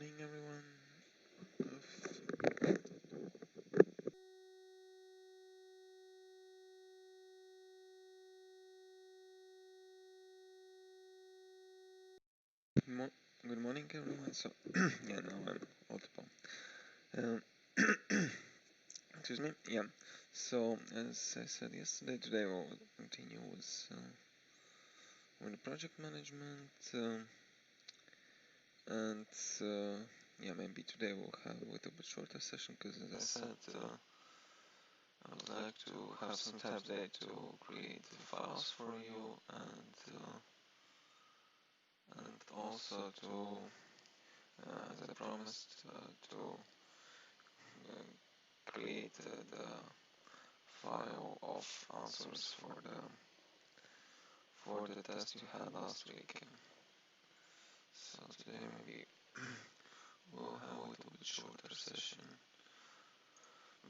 morning, everyone. Good morning, everyone. So, yeah, now I'm audible. Excuse me. Yeah. So, as I said yesterday, today we'll continue with the project management, and yeah, maybe today we'll have a little bit shorter session because, as I said, I would like to have some time today to create the files for you and also to, as I promised, to create the file of answers for the test you had last week. So today maybe we'll have a little bit shorter session.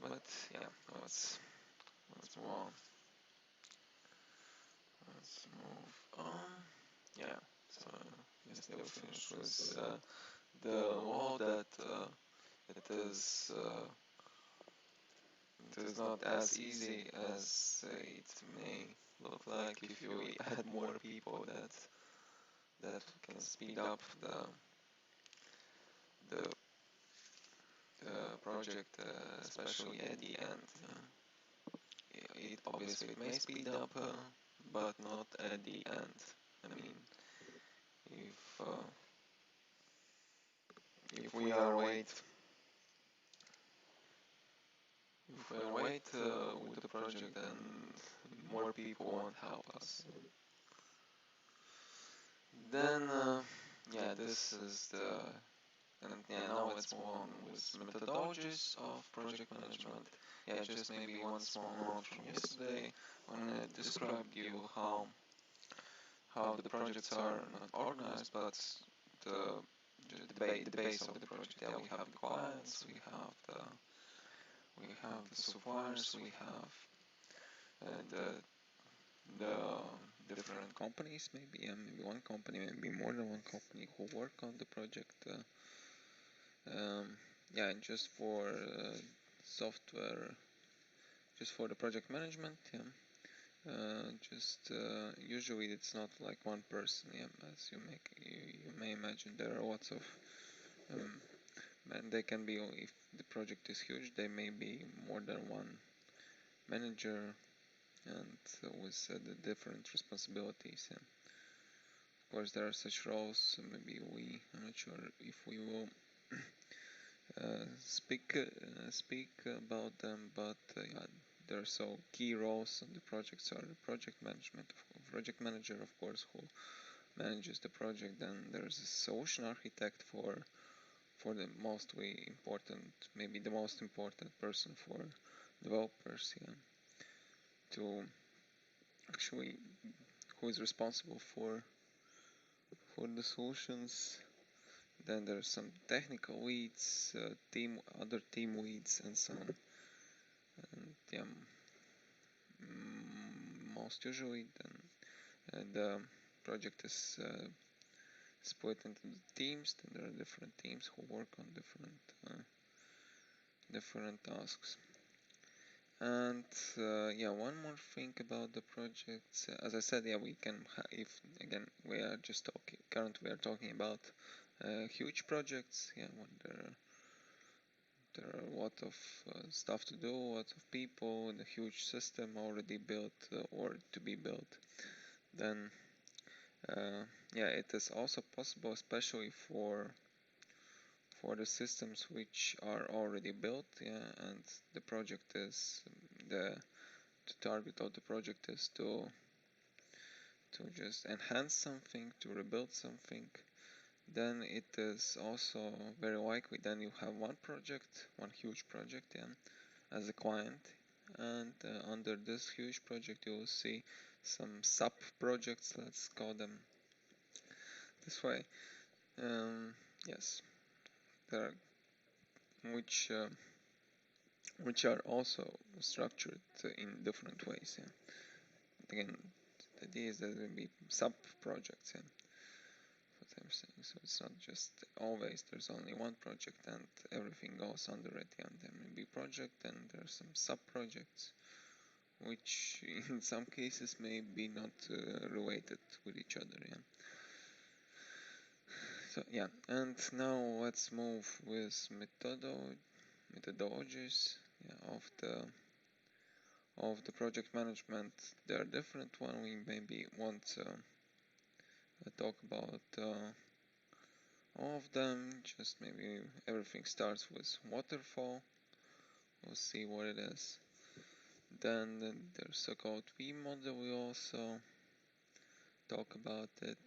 But yeah, let's move on. Let's move on. Yeah. So yesterday we finished with the law that it is not as easy as it may look like if you add more people that can speed up the project, especially at the end. It obviously may speed up, but not at the end. I mean, if we are wait with the project, then more people won't help us. Then yeah, this is and yeah, now let's move on with methodologies of project management. Yeah, just maybe one small note from yesterday when I described you how the projects are not organized, but the base of the project. Yeah, we have the clients, we have the suppliers, we have the different companies, maybe one company, maybe more than one company who work on the project. Yeah, just for software, just for the project management. Yeah. Usually it's not like one person. Yeah, as you may imagine, there are lots of and they can be, if the project is huge, they may be more than one manager and with the different responsibilities. And of course there are such roles. Maybe I'm not sure if we will speak about them, but yeah, there are so key roles on the projects are the project manager, of course, who manages the project. Then there's a solution architect for the mostly important, maybe the most important person for developers. Yeah, to actually who is responsible for the solutions. Then there's some technical leads, other team leads, and so on. And yeah, most usually then the project is split into teams. Then there are different teams who work on different tasks. And yeah, one more thing about the projects. As I said, yeah, we can if again we are just talking. Currently, we are talking about huge projects. Yeah, when there are a lot of stuff to do, lots of people, and a huge system already built or to be built. Then yeah, it is also possible, especially for the systems which are already built. Yeah, and the project is the target of the project is to just enhance something, to rebuild something. Then it is also very likely then you have one huge project, as a client, and under this huge project you will see some sub projects, let's call them this way. Yes, there are which are also structured in different ways. Yeah. Again, the idea is that there will be sub projects. Yeah. I'm saying. So it's not just always there's only one project and everything goes under it. Yeah, there may be project and there are some sub-projects which in some cases may be not related with each other. Yeah. So yeah, and now let's move with methodologies of the project management. There are different ones. We maybe want to talk about all of them. Just maybe everything starts with waterfall. We'll see what it is. Then there's so-called V model. We also talk about it.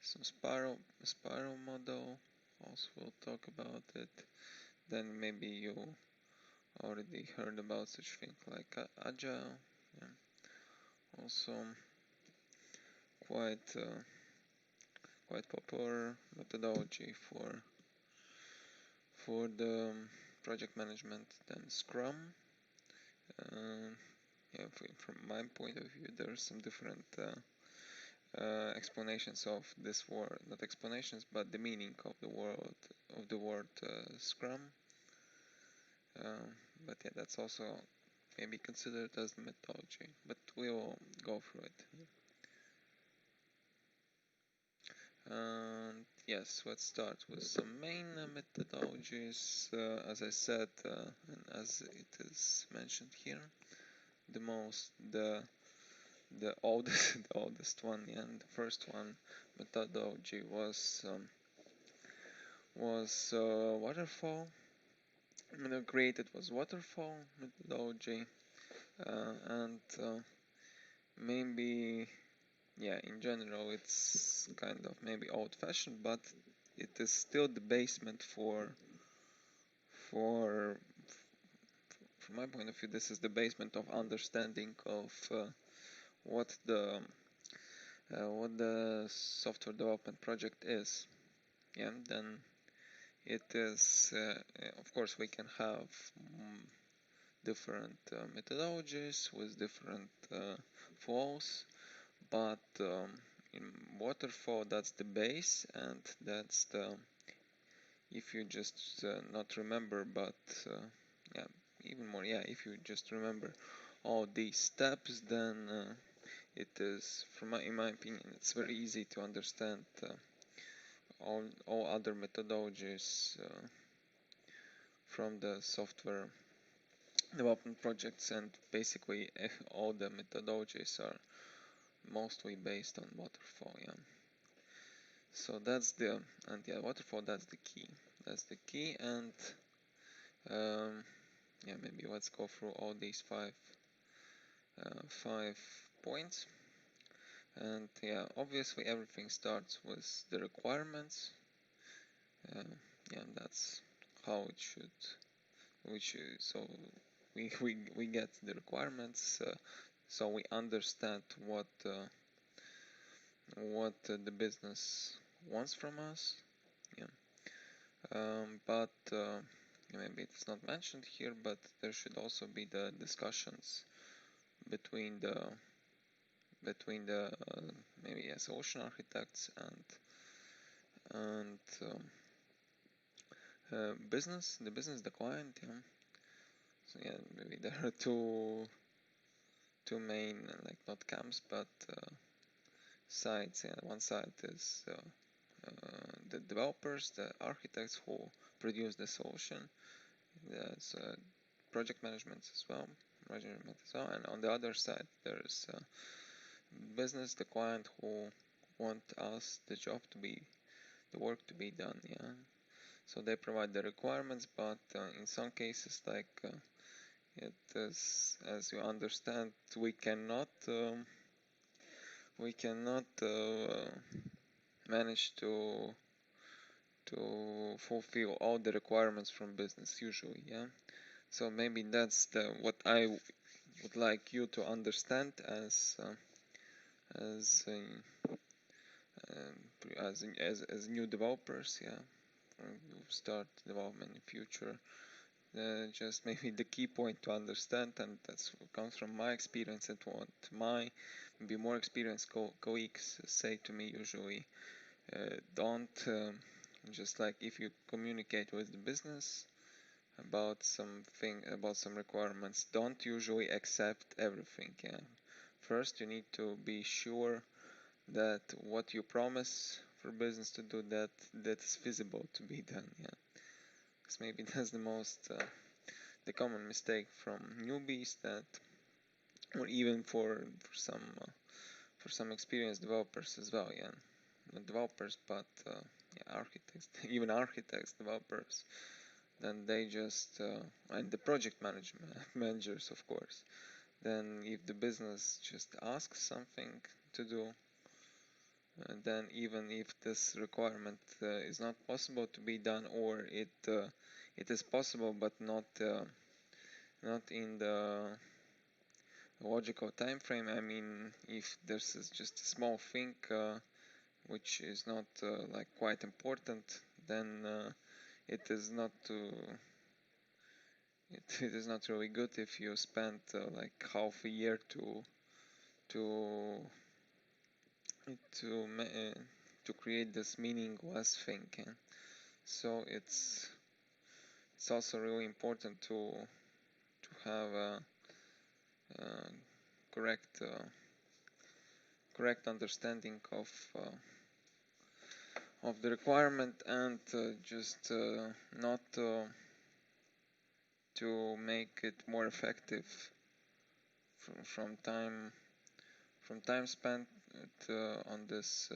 Some spiral model. Also, we'll talk about it. Then maybe you already heard about such thing like Agile. Yeah. Also, quite popular methodology for the project management. Then Scrum. Yeah, from my point of view, there are some different explanations of this word, not explanations, but the meaning of the word Scrum. But yeah, that's also maybe considered as the methodology. But we'll go through it. And yes, let's start with some main methodologies. As I said, and as it is mentioned here, the oldest the oldest one, yeah, and the first one methodology was waterfall. Created was waterfall methodology, and maybe yeah, in general it's kind of maybe old-fashioned, but it is still the basement for from my point of view, this is the basement of understanding of what the software development project is. Yeah, then it is of course we can have different methodologies with different flows, but in waterfall that's the base, and that's the, if you just not remember, but yeah, even more, yeah, if you just remember all these steps, then it is, in my opinion, it's very easy to understand all other methodologies from the software development projects, and basically all the methodologies are mostly based on waterfall. Yeah, so that's the, and yeah, waterfall, that's the key, and yeah, maybe let's go through all these five points. And yeah, obviously everything starts with the requirements. Yeah, and that's how it should. So we get the requirements, so we understand what the business wants from us. Yeah, but maybe it's not mentioned here, but there should also be the discussions between the maybe solution architects and the client. Yeah. So yeah, maybe there are two main, like not camps, but sides. Yeah, one side is the developers, the architects who produce the solution. There's project management as well, and on the other side there's business, the client, who want us the work to be done. Yeah, so they provide the requirements, but in some cases, like it is, as you understand, we cannot manage to fulfill all the requirements from business usually. Yeah, so maybe that's what I would like you to understand as new developers. Yeah, who start development in future. Just maybe the key point to understand, and that's what comes from my experience and what my maybe more experienced colleagues say to me usually. Don't just like if you communicate with the business about some requirements, don't usually accept everything. Yeah. First, you need to be sure that what you promise for business to do, that is feasible to be done. Yeah, because maybe that's the common mistake from newbies, that, or even for some experienced developers as well. Yeah, not developers, but yeah, architects, even architects, developers. Then they just and the project managers, of course. Then if the business just asks something to do, then even if this requirement is not possible to be done, or it is possible but not in the logical time frame. I mean, if this is just a small thing which is not like quite important, then it is not it is not really good if you spend like half a year to to create this meaningless thing. So it's also really important to have a correct understanding of the requirement, and just not to make it more effective from time spent on this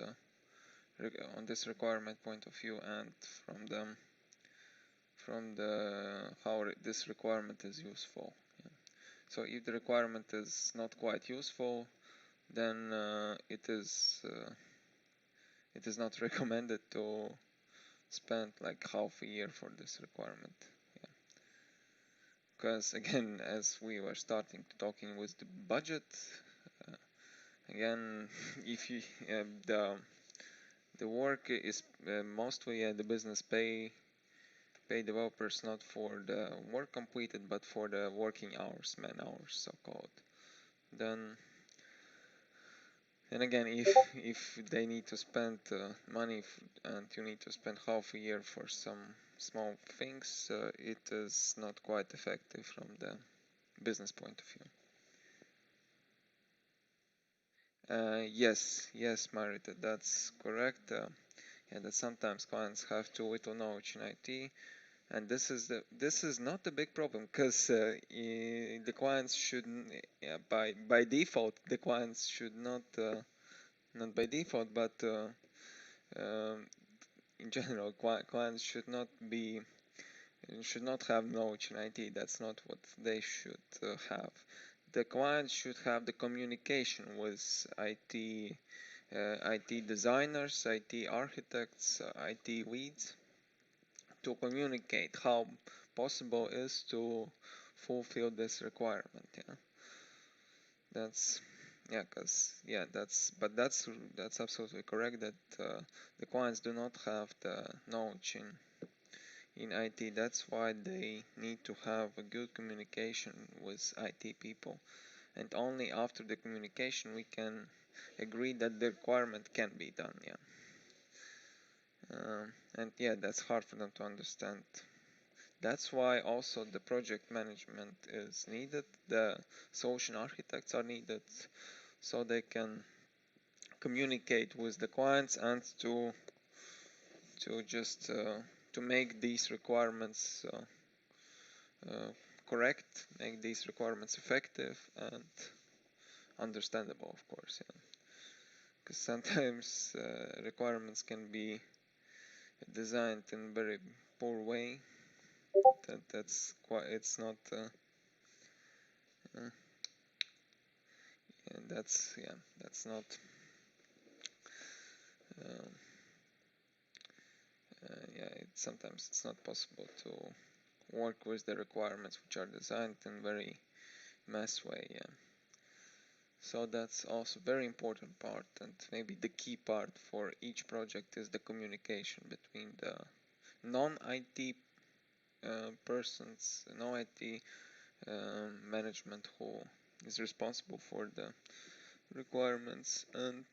requirement point of view, and from the how this requirement is useful. Yeah. So if the requirement is not quite useful, then it is not recommended to spend like half a year for this requirement. Yeah. Because again, as we were talking with the budget, again, if you the work is mostly the business pay developers not for the work completed, but for the working hours, man hours, so called. Then again, if they need to spend money and you need to spend half a year for some small things, it is not quite effective from the business point of view. Yes, Marita, that's correct. Yeah, that sometimes clients have too little knowledge in IT, and this is not a big problem, because the clients shouldn't, yeah, by default, the clients should not by default, but um, in general, clients should not have knowledge in IT. That's not what they should have. The client should have the communication with IT designers, IT architects, IT leads, to communicate how possible is to fulfill this requirement. Yeah, that's that's absolutely correct, that the clients do not have the knowledge in IT. That's why they need to have a good communication with IT people, and only after the communication we can agree that the requirement can be done. Yeah. And yeah, that's hard for them to understand. That's why also the project management is needed, the solution architects are needed, so they can communicate with the clients and to just to make these requirements correct, make these requirements effective and understandable, of course. Yeah. Because sometimes requirements can be designed in a very poor way. That's quite. It's not. And that's not. Uh, Sometimes it's not possible to work with the requirements which are designed in very mass way. Yeah. So that's also very important part, and maybe the key part for each project is the communication between the non-IT persons, non-IT management who is responsible for the requirements, and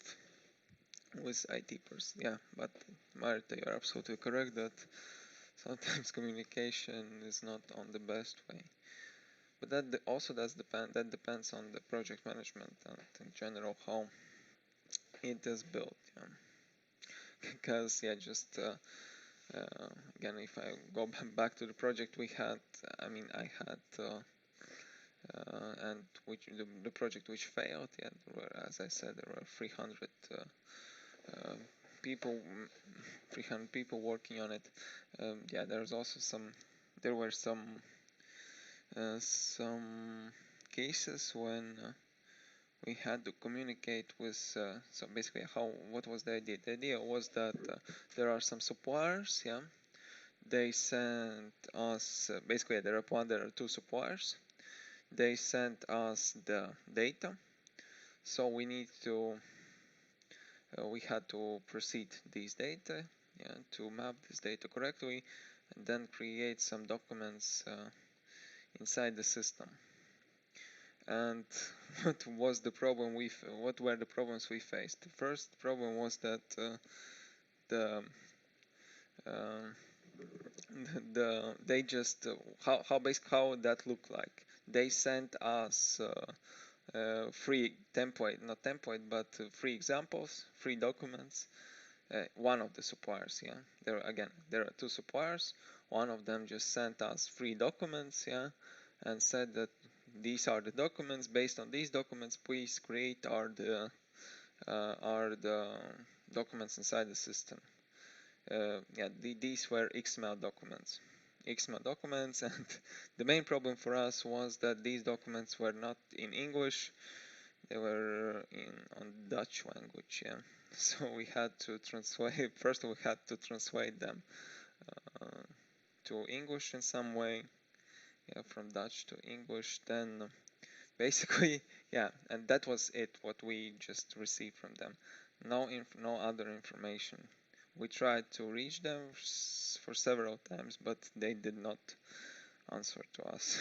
with IT person. Yeah, but Marta, you're absolutely correct that sometimes communication is not on the best way. But that also does depend. That depends on the project management and in general how it is built. Yeah. Because yeah, just again, if I go back to the project we had, I mean, I had. And which the project which failed, yeah, as I said, there were 300 people, 300 people working on it. Yeah, there were some cases when we had to communicate with. So basically, what was the idea? The idea was that there are some suppliers, yeah. They sent us basically there are two suppliers. They sent us the data, so we had to proceed these data, yeah, to map this data correctly, and then create some documents inside the system. And what were the problems we faced? The first problem was that the they just how that looked like. They sent us free template, not template, but free examples, free documents. One of the suppliers, yeah. There are two suppliers. One of them just sent us free documents, yeah, and said that these are the documents. Based on these documents, please create are the documents inside the system. Yeah, these were XML documents. And the main problem for us was that these documents were not in English, they were on Dutch language, yeah. So we had to translate, first we had to translate them to English in some way, yeah, from Dutch to English, then basically, yeah, and that was it, what we just received from them. No other information. We tried to reach them for several times, but they did not answer to us.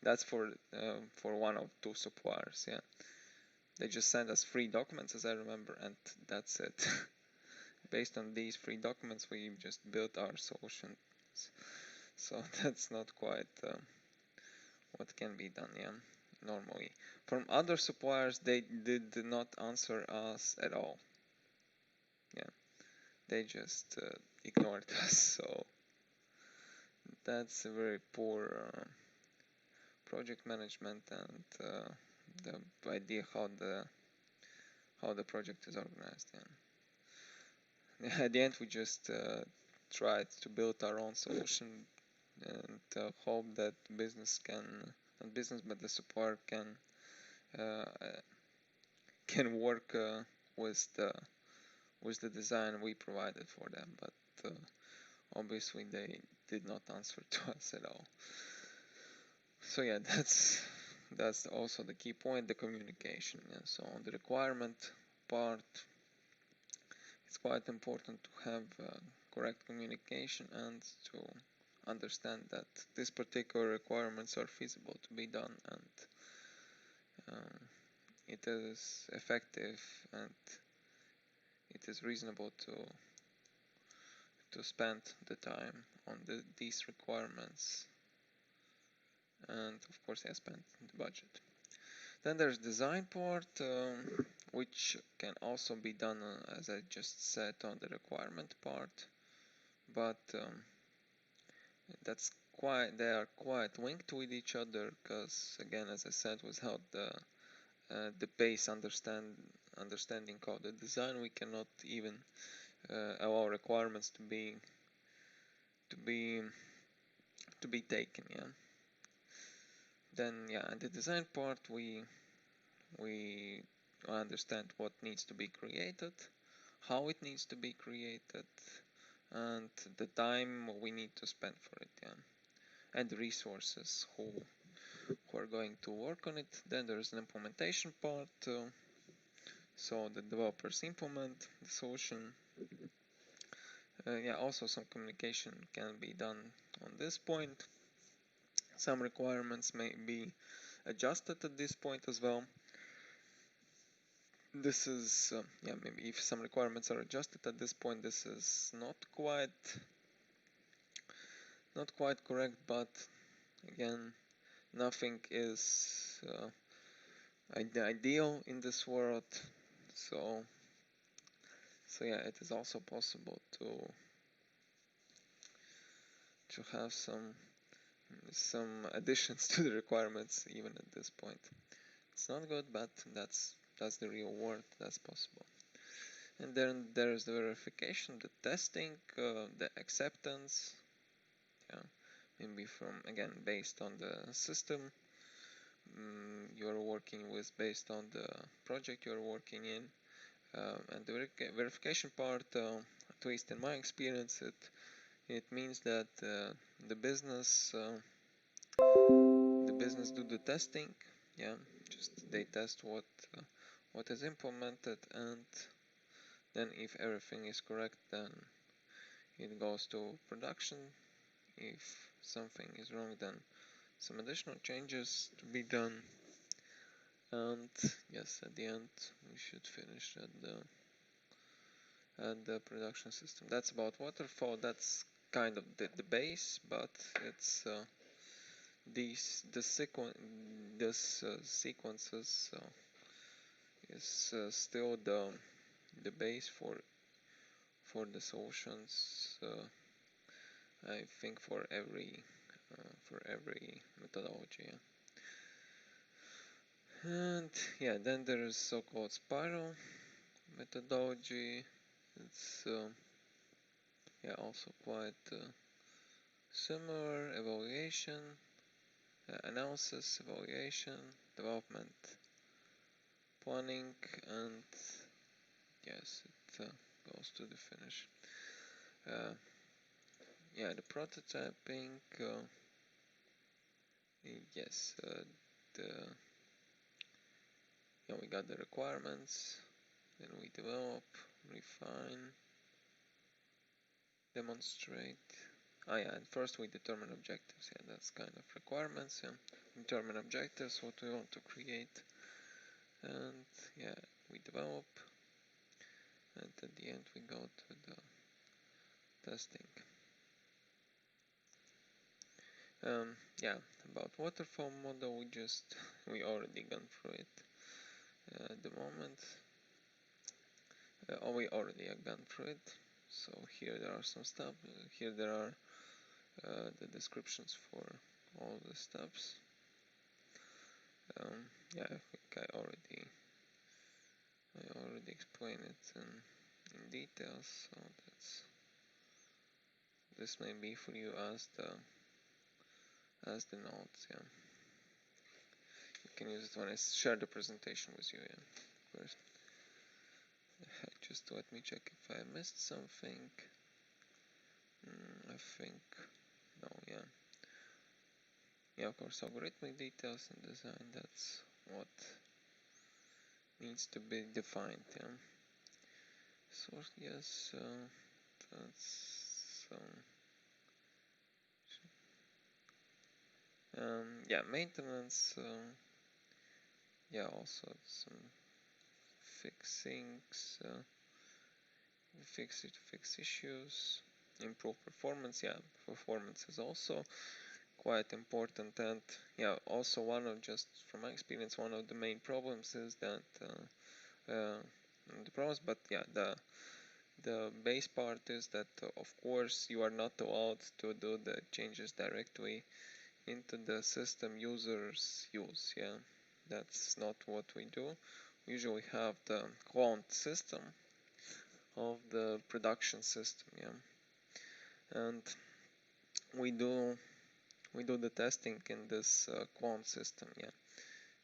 That's for one of two suppliers, yeah. They just sent us free documents, as I remember, and that's it. Based on these free documents, we just built our solution. So that's not quite what can be done, yeah, normally. From other suppliers, they did not answer us at all. Yeah, they just ignored us. So that's a very poor project management and the idea how the project is organized. Yeah. At the end, we just tried to build our own solution and hope that business but the supplier can work with the design we provided for them. But obviously, they did not answer to us at all. So yeah, that's also the key point, the communication. Yeah. So on the requirement part, it's quite important to have correct communication and to understand that these particular requirements are feasible to be done, and it is effective and it is reasonable to spend the time on these requirements, and of course spend the budget. Then there's design part, which can also be done, as I just said, on the requirement part, but they are quite linked with each other, because again, as I said, without the base understanding of the design, we cannot even allow requirements to be taken. Yeah. Then yeah, in the design part, we understand what needs to be created, how it needs to be created, and the time we need to spend for it, yeah, and the resources who are going to work on it. Then there's an implementation part, so the developers implement the solution. Yeah, also some communication can be done on this point. Some requirements may be adjusted at this point as well. this is yeah, maybe if some requirements are adjusted at this point, this is not quite correct, but again, nothing is ideal in this world, so yeah, it is also possible to have some additions to the requirements even at this point. It's not good, but that's the real world. That's possible. And then there's the verification, the testing, the acceptance. Yeah, maybe from, again, based on the system you're working with, based on the project you're working in. And the verification part, at least in my experience, it means that the business do the testing. Yeah, just they test what is implemented, and then if everything is correct, then it goes to production. If something is wrong, then some additional changes to be done, and yes, at the end we should finish at the production system. That's about waterfall. That's kind of the base, but it's this sequences is still the base for the solutions. I think for every methodology. Yeah. And yeah, then there is so-called spiral methodology. It's yeah, also quite similar. Evaluation, analysis, evaluation, development, planning, and yes, it goes to the finish. Yeah, the prototyping. Yes, we got the requirements. Then we develop, refine, demonstrate. Yeah, and first we determine objectives. Yeah, that's kind of requirements. Yeah, determine objectives, what we want to create, and yeah, we develop, and at the end we go to the testing. Yeah, about waterfall model, we already gone through it at the moment. We already have gone through it. So here there are some stuff. Here there are the descriptions for all the steps. Yeah, I think I already explained it in detail. So this may be for you as the notes. Yeah, you can use it when I share the presentation with you. Yeah, of course. Just let me check if I missed something. I think no. Yeah. Yeah, of course, algorithmic details and design, that's what needs to be defined. Yeah. So yes, that's yeah, maintenance. Yeah, also some fixings, fix issues, improve performance. Yeah, performance is also quite important, and yeah, also just from my experience, one of the main problems is that the problems, but yeah, the base part is that of course you are not allowed to do the changes directly into the system users use. Yeah, that's not what we do. We usually have the cloned system of the production system. Yeah, and we do the testing in this clone system. Yeah,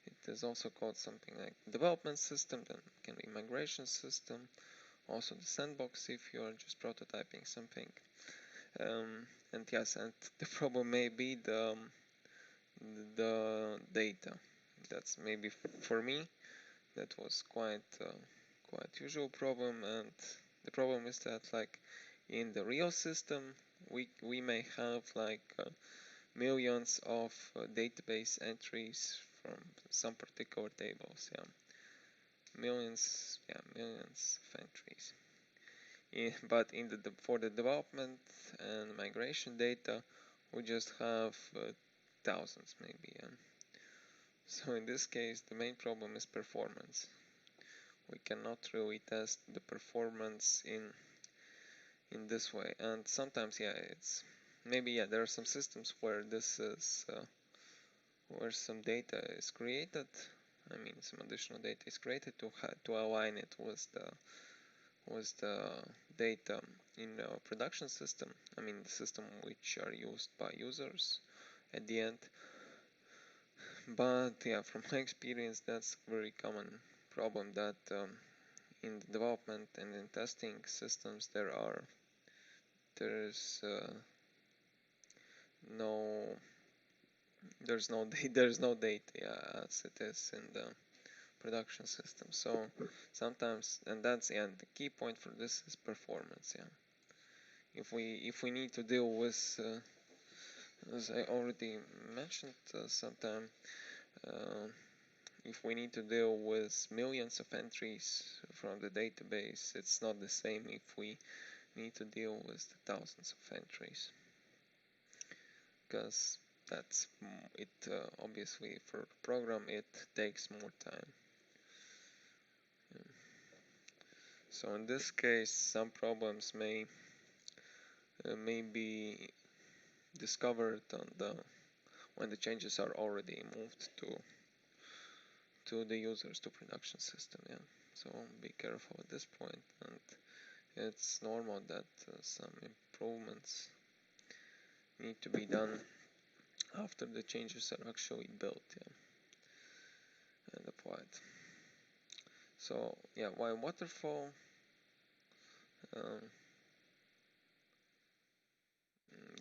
it is also called something like development system, then it can be migration system, also the sandbox if you are just prototyping something. And yes, and the problem may be the data. That's maybe for me that was quite usual problem, and the problem is that like in the real system we may have like millions of database entries from some particular tables. Yeah, millions of entries. But for the development and migration data, we just have thousands maybe. So in this case, the main problem is performance. We cannot really test the performance in this way, and sometimes it's maybe there are some systems where this is where some data is created. I mean, some additional data is created to align it with the data in a production system. I mean, the system which are used by users at the end. But from my experience, that's a very common problem that in the development and in testing systems there's no data as it is in the production system. So sometimes, and that's the key point for this is performance. If we need to deal with as I already mentioned sometime, if we need to deal with millions of entries from the database, it's not the same if we need to deal with the thousands of entries, because that's it. Obviously, for a program, it takes more time. So in this case, some problems may be discovered when the changes are already moved to the users, to production system. So be careful at this point, and it's normal that some improvements need to be done after the changes are actually built and applied. So why waterfall?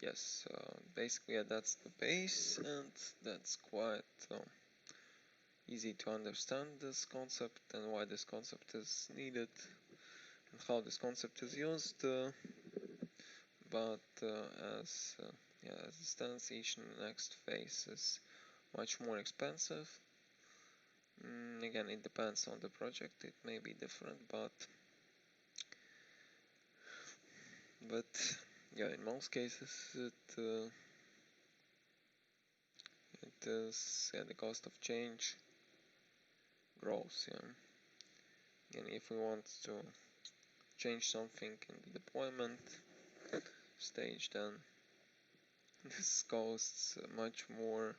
Yes, basically that's the base, and that's quite easy to understand this concept and why this concept is needed and how this concept is used. But as it stands, each next phase is much more expensive. Again, it depends on the project. It may be different, but in most cases it is the cost of change grows. And if we want to change something in the deployment stage, then this costs much more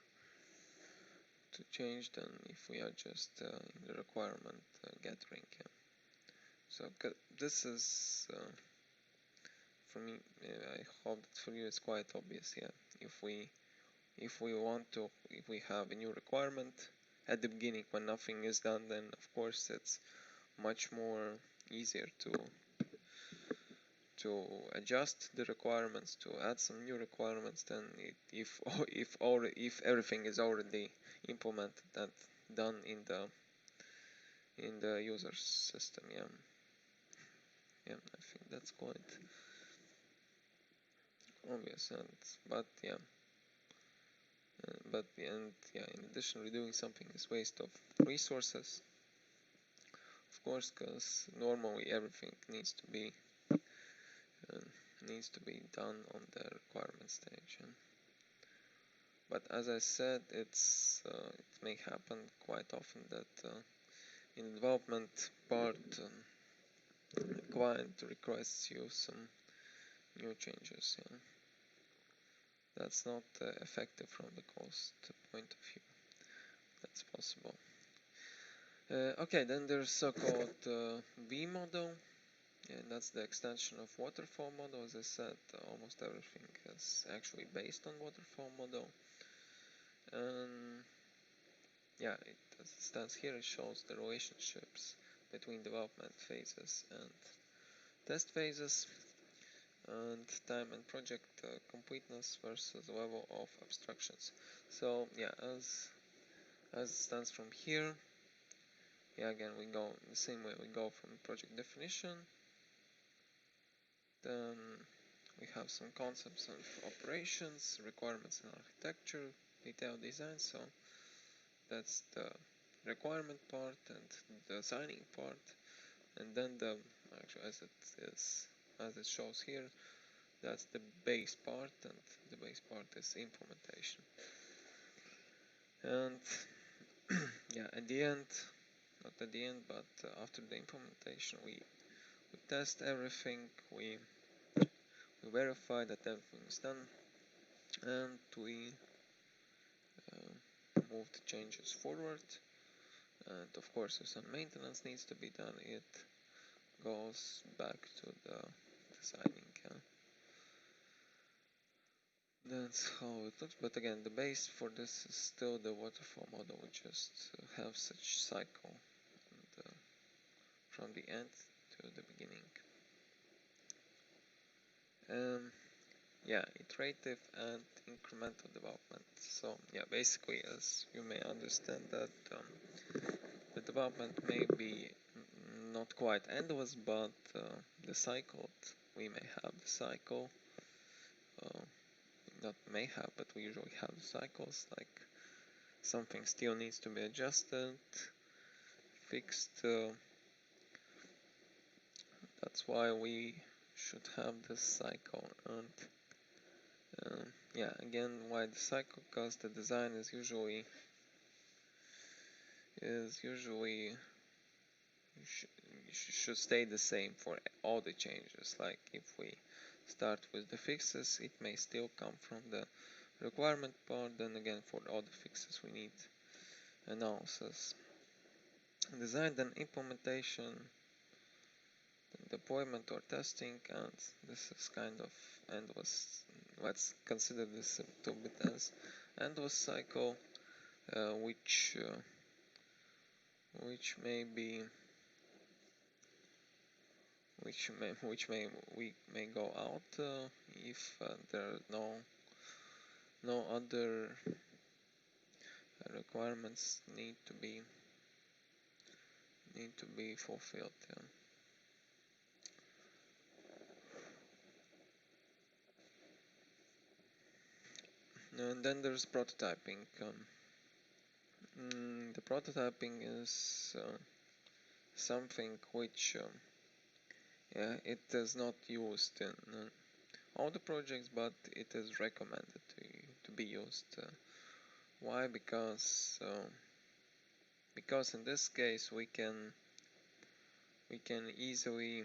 to change than if we are just in the requirement gathering. So this is for me, I hope that for you it's quite obvious. If we have a new requirement at the beginning when nothing is done, then of course it's much more easier to adjust the requirements, to add some new requirements than if everything is already implemented and done in the user system. I think that's quite obvious. In addition, redoing something is waste of resources, of course, because normally everything needs to be done on the requirement stage. But as I said, it may happen quite often that in the development part, the client requests you some new changes. That's not effective from the cost point of view. That's possible. Okay, then there's so-called V model. And that's the extension of waterfall model. As I said, almost everything is actually based on waterfall model. And as it stands here, it shows the relationships between development phases and test phases, and time and project completeness versus level of abstractions. So as it stands from here, again we go the same way. We go from project definition. Then we have some concepts of operations, requirements and architecture, detailed design. So that's the requirement part and the signing part, and then the actually as it shows here, that's the base part, and the base part is implementation. And yeah, at the end, not at the end, but after the implementation, we test everything, we verify that everything is done, and we move the changes forward. And of course, if some maintenance needs to be done, it goes back to the designing. That's how it looks, but again, the base for this is still the waterfall model. We just have such cycle and, from the end to the beginning. Yeah, iterative and incremental development. So yeah, basically, as you may understand, that the development may be not quite endless, but the cycle, we may have the cycle, not may have, but we usually have cycles, like something still needs to be adjusted, fixed. That's why we should have this cycle. And yeah, again, why the cycle? Because the design is usually should stay the same for all the changes. Like if we start with the fixes, it may still come from the requirement part. Then again, for all the fixes, we need analysis, design, then implementation, then deployment or testing, and this is kind of endless. Let's consider this a little bit as endless cycle, which we may go out if there are no other requirements need to be fulfilled. And then there's prototyping. The prototyping is something which it is not used in all the projects, but it is recommended to be used. Why? Because in this case we can easily,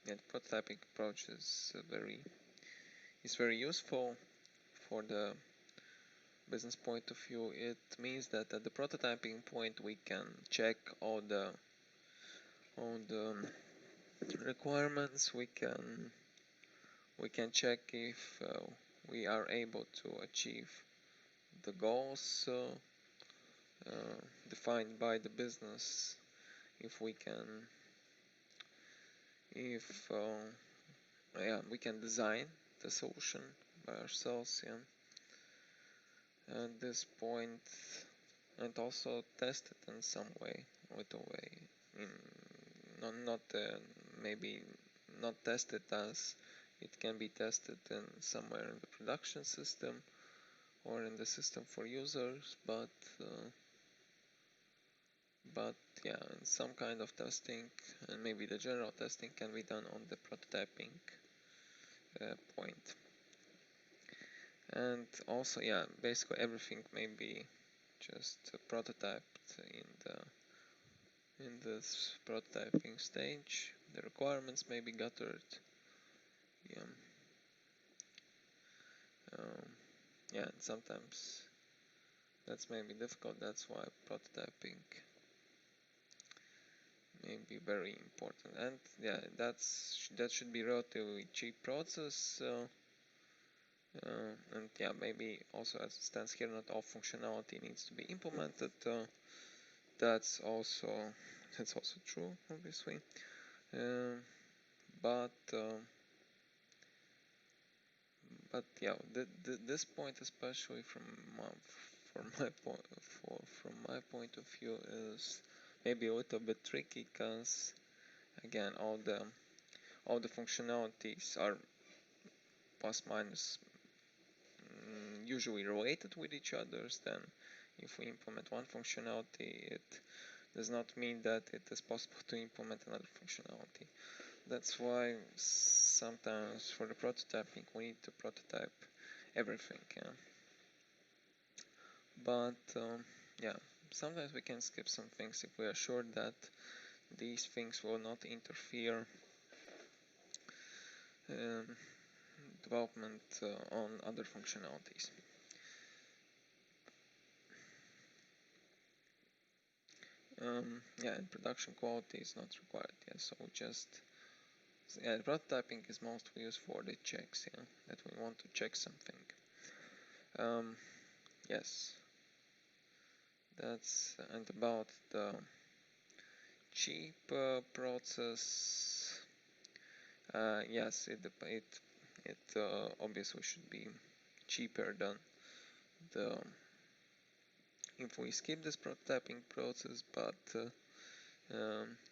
the prototyping approach is very useful for the business point of view. It means that at the prototyping point we can check all the requirements. We can check if we are able to achieve the goals defined by the business. If we can design the solution by ourselves, at this point, and also test it in some way, little way. Maybe not test it as it can be tested in somewhere in the production system or in the system for users, but yeah, in some kind of testing, and maybe the general testing can be done on the prototyping point. And also, yeah, basically everything may be just prototyped in this prototyping stage. The requirements may be gathered. And sometimes that's maybe difficult. That's why prototyping may be very important. And yeah, that should be relatively cheap process. And yeah, maybe also as it stands here, not all functionality needs to be implemented. That's also true, obviously. But yeah, this point, especially from my point of view, is maybe a little bit tricky, because again, all the functionalities are plus minus usually related with each other. Then if we implement one functionality, it does not mean that it is possible to implement another functionality. That's why sometimes for the prototyping we need to prototype everything. But yeah, sometimes we can skip some things if we are sure that these things will not interfere development on other functionalities. Yeah, and production quality is not required. So prototyping is mostly used for the checks. That we want to check something. Yes, that's and about the cheap process. Yes, it obviously should be cheaper than the if we skip this prototyping process, but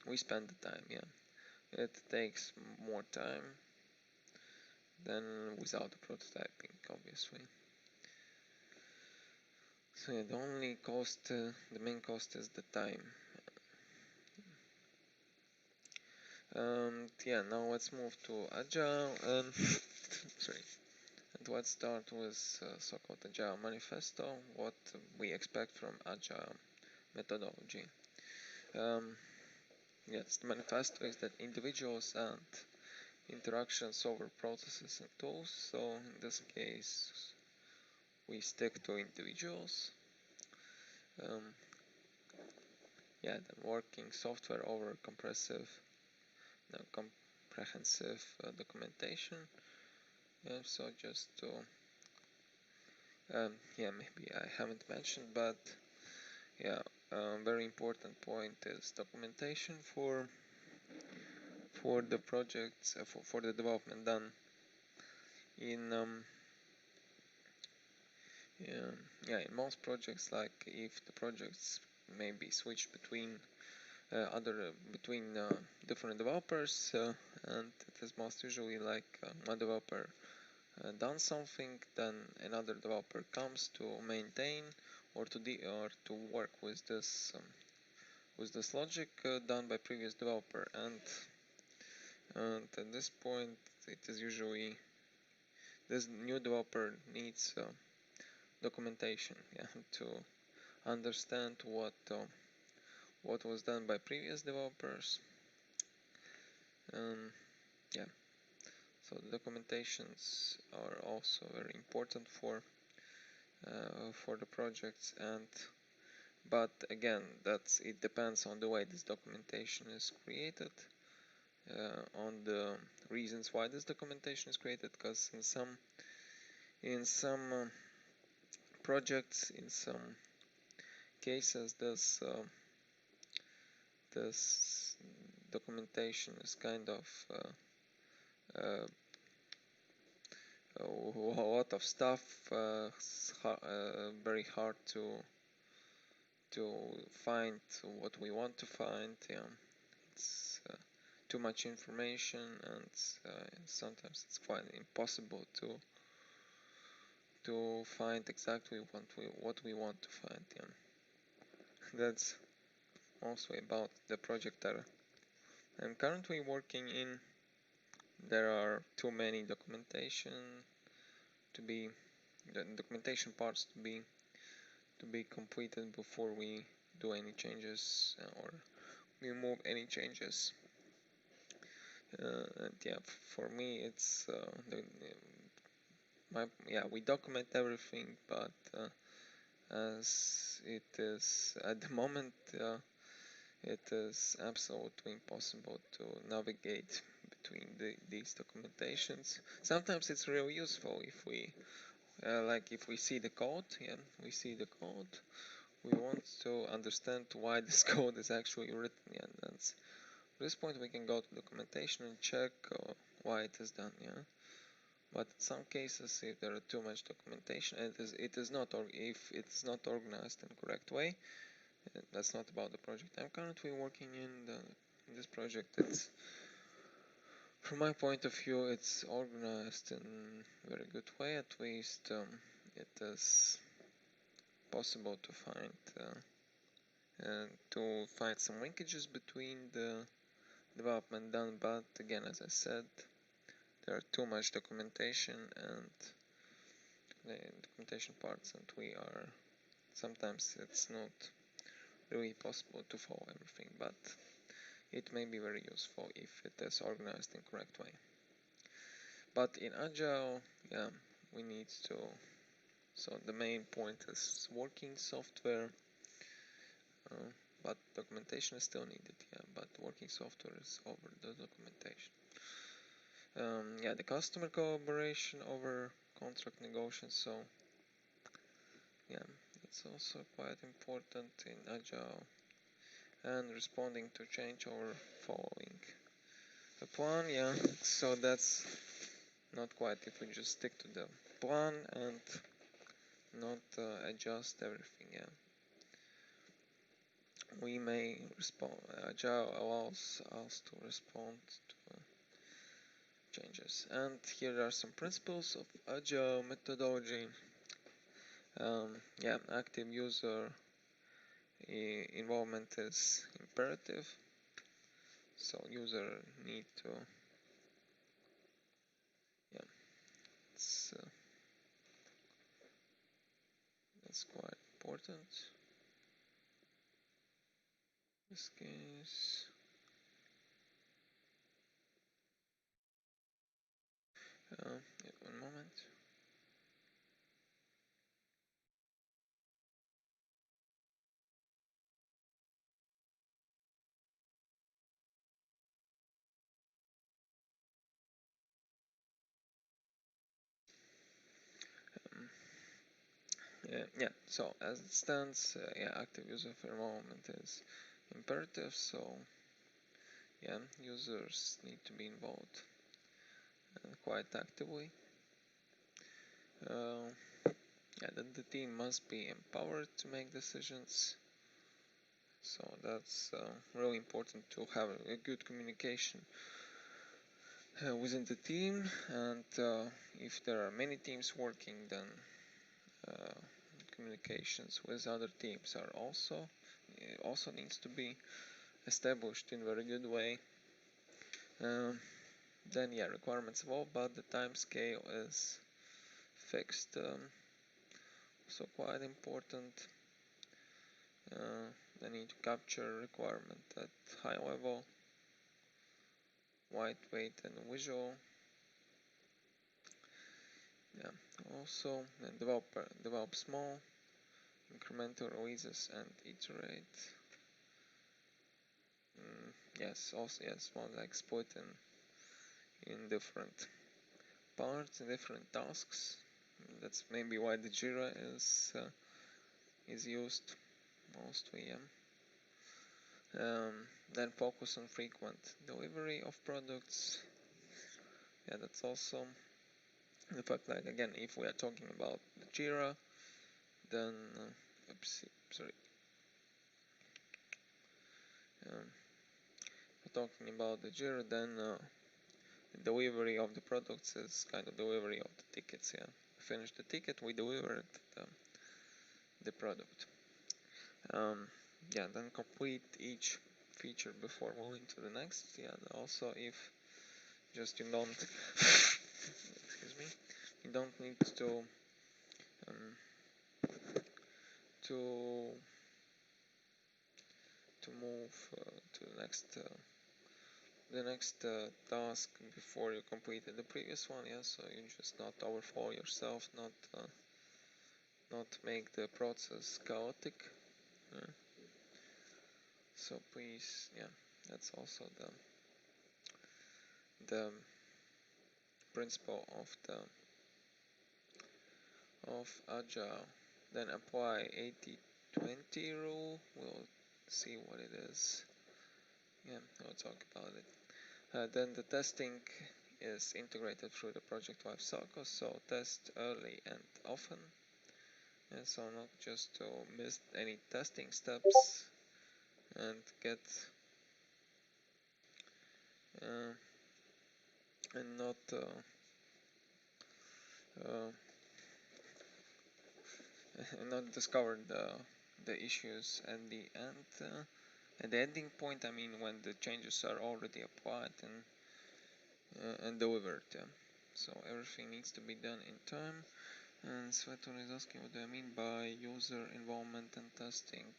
we spend the time. It takes more time than without the prototyping, obviously. So the only cost, the main cost is the time. Now let's move to Agile and sorry. And let's start with so-called Agile Manifesto, what we expect from Agile methodology. Yes, the manifesto is that individuals and interactions over processes and tools. So in this case, we stick to individuals. Then working software over comprehensive documentation. So just to maybe I haven't mentioned, but very important point is documentation for the projects for the development done in in most projects. Like if the projects may be switched between different developers, and it is most usually like one developer done something, then another developer comes to maintain or to work with this logic done by previous developer, and at this point it is usually this new developer needs documentation to understand what was done by previous developers. So the documentations are also very important for the projects, but again it depends on the way this documentation is created, on the reasons why this documentation is created, because in some projects, in some cases, this documentation is kind of a lot of stuff, very hard to find what we want to find. It's too much information, and sometimes it's quite impossible to find exactly what we want to find. That's mostly about the project that I'm currently working in. There are too many documentation parts to be completed before we do any changes or we move any changes. For me it's we document everything, but as it is at the moment, it is absolutely impossible to navigate between these documentations. Sometimes it's really useful if we if we see the code, we want to understand why this code is actually written, and at this point we can go to documentation and check why it is done. But in some cases, if there are too much documentation, if it is not organized in the correct way, that's not about the project I'm currently working in. This project, it's, from my point of view, it's organized in a very good way. At least it is possible to find some linkages between the development done, but again, as I said, there are too much documentation and the documentation parts, and sometimes it's not really possible to follow everything, but it may be very useful if it is organized in correct way. But in Agile, yeah, we need to, so the main point is working software, but documentation is still needed, yeah, but working software is over the documentation. Yeah, the customer collaboration over contract negotiation, so yeah, it's also quite important in Agile, and responding to change over following the plan, yeah, so that's not quite if we just stick to the plan and not adjust everything, yeah. We may respond, Agile allows us to respond to changes. And here are some principles of Agile methodology. Yeah, active user involvement is imperative. So user need to, yeah, that's quite important. In this case, yeah, one moment. Yeah, so as it stands, yeah, active user involvement is imperative, so yeah, users need to be involved quite actively. Yeah, then the team must be empowered to make decisions, so that's really important to have a good communication within the team, and if there are many teams working, then communications with other teams are also needs to be established in a very good way. Then yeah, requirements evolve, but the time scale is fixed, so quite important. They need to capture requirement at high level, white weight and visual. Yeah, also develop small incremental releases and iterate. Yes, also yes, more like split in different parts and different tasks. That's maybe why the Jira is used mostly. Then focus on frequent delivery of products. Yeah, that's also the fact. Like again, if we are talking about the Jira, then sorry. We're talking about the Jira, then delivery of the products is kind of delivery of the tickets. Yeah, we finish the ticket, we deliver the product. Yeah, then complete each feature before moving to the next. Yeah, also if just you don't excuse me, you don't need to move to the next task before you completed the previous one. Yeah, so you just not overflow yourself, not make the process chaotic. Yeah. So please, yeah, that's also the principle of Agile. Then apply 80-20 rule. We'll see what it is. Yeah, we'll talk about it. Then the testing is integrated through the project lifecycle, so test early and often. And so not just to miss any testing steps and get and not not discover the issues at the end. At the ending point, I mean when the changes are already applied and delivered. So everything needs to be done in time. And Svetlana is asking, what do I mean by user involvement and testing?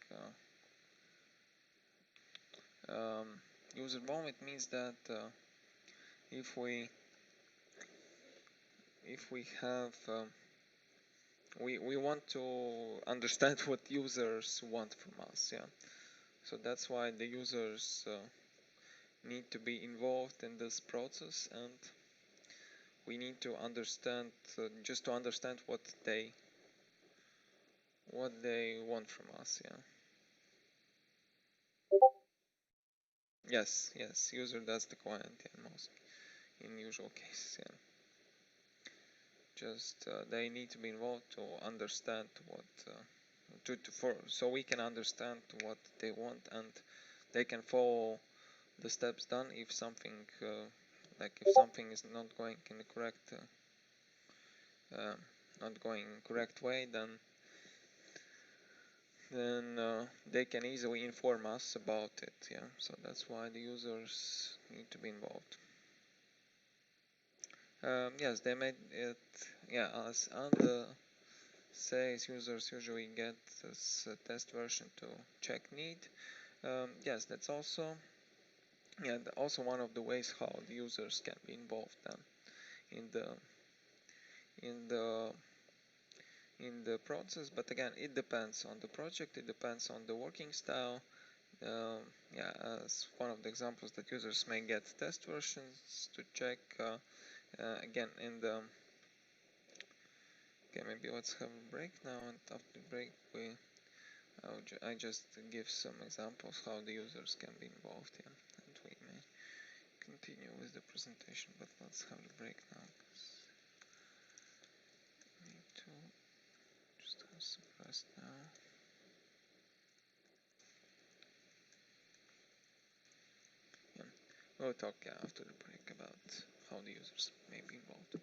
User involvement means that if we have we want to understand what users want from us, so that's why the users need to be involved in this process, and we need to understand just to understand what they want from us. Yes, user, that's the client, most in usual cases. Just they need to be involved to understand what so we can understand what they want, and they can follow the steps done if something if something is not going in the correct way, then they can easily inform us about it. So that's why the users need to be involved. Yes, they made it. As Anne says, users usually get this test version to check need. Yes, that's also also one of the ways how the users can be involved in the process. But again, it depends on the project. It depends on the working style. As one of the examples, that users may get test versions to check. Again, in the maybe let's have a break now, and after the break I just give some examples how the users can be involved, and we may continue with the presentation, but let's have the break now, because I need to just have some rest now. We'll talk after the break about how the users may be involved.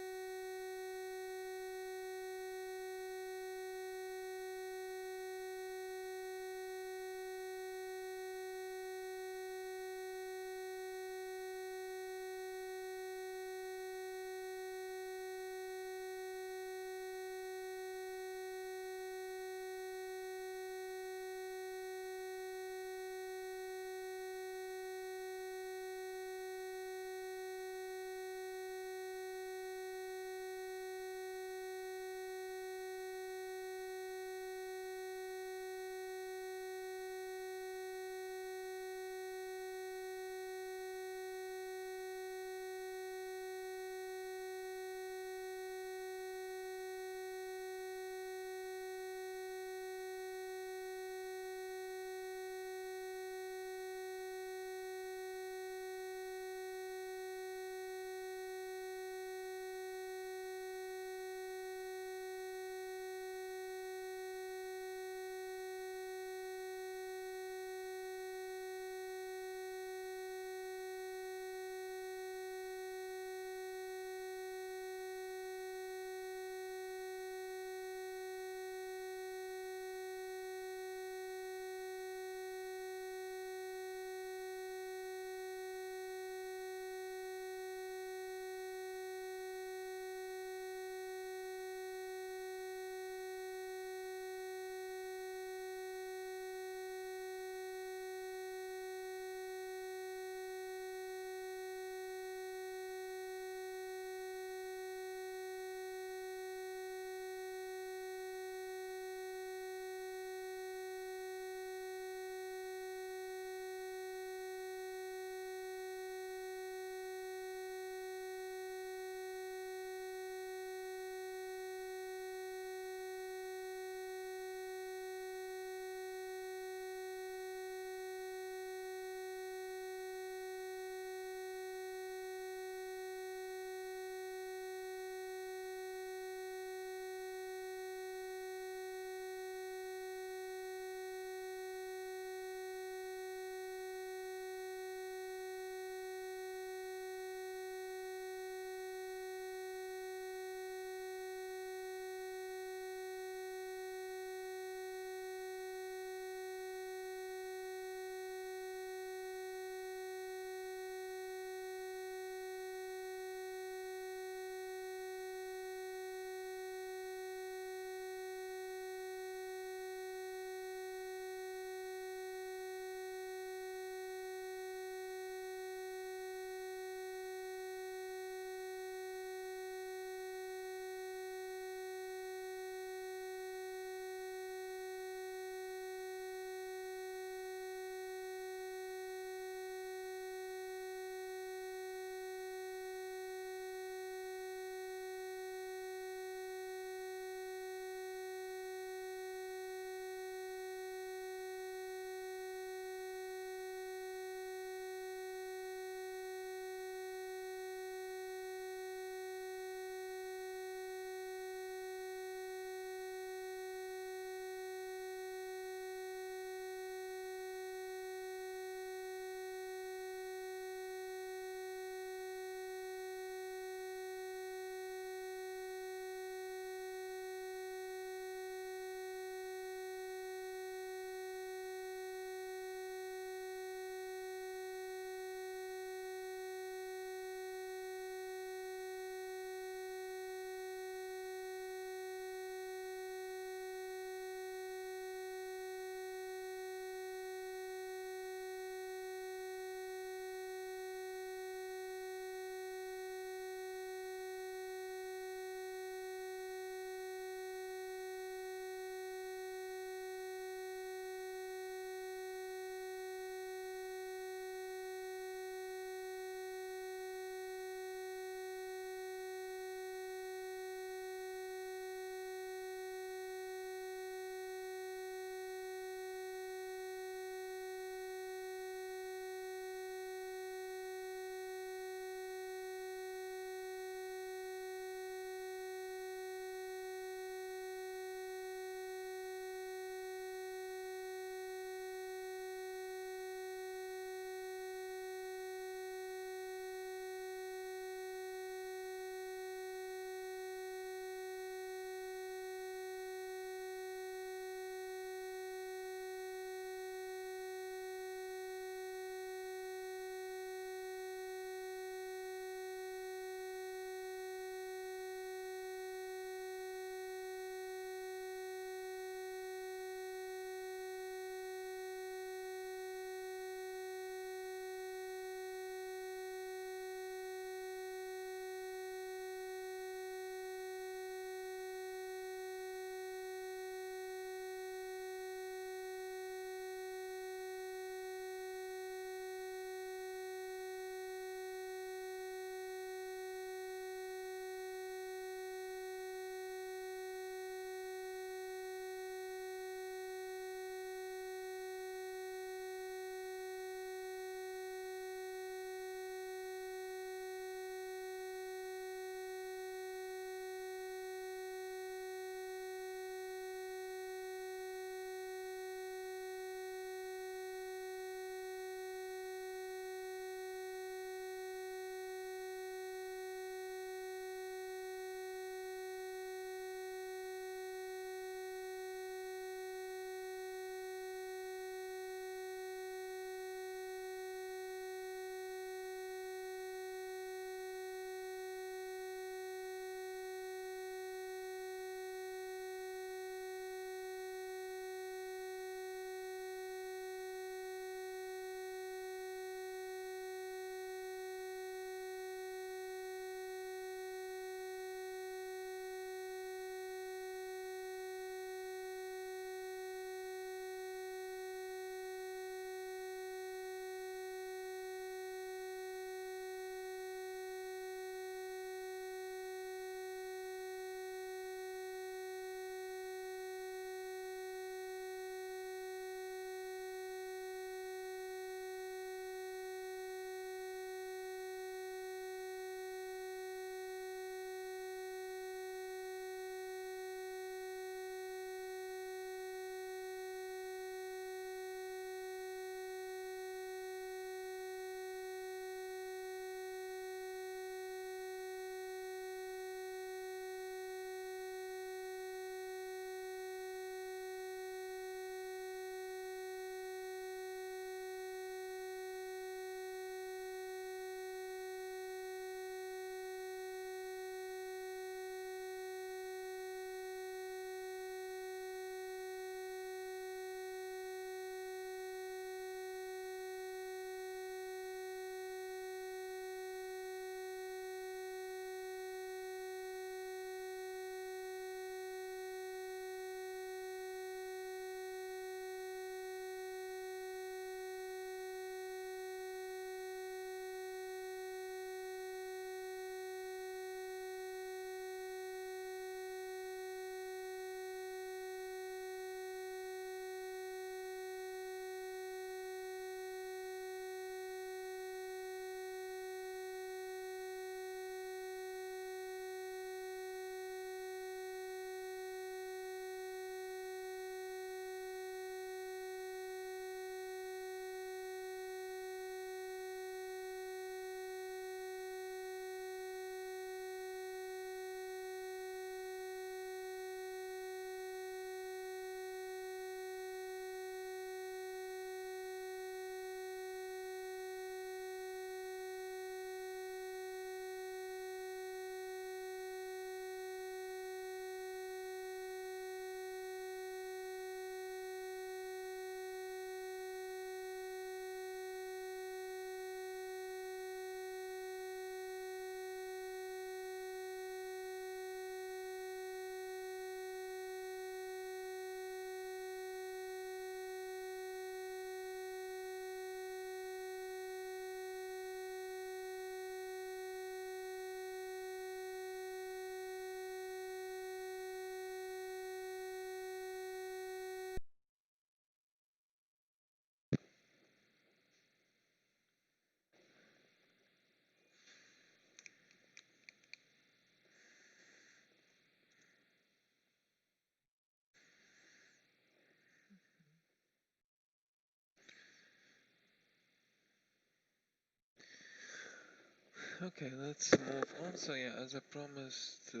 Okay, let's move on. So yeah, as I promised, I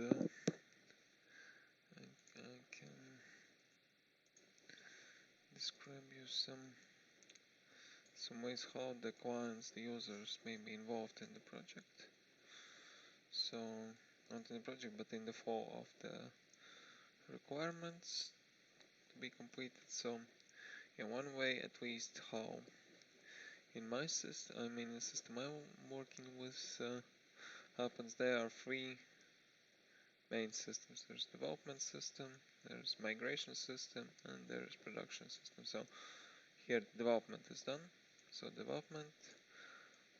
can describe you some ways how the clients, the users, may be involved in the project. So not in the project, but in the flow of the requirements to be completed. So yeah, one way at least how in my system, the system I'm working with happens. There are three main systems. There's development system, there's migration system, and there's production system. So here development is done. So development,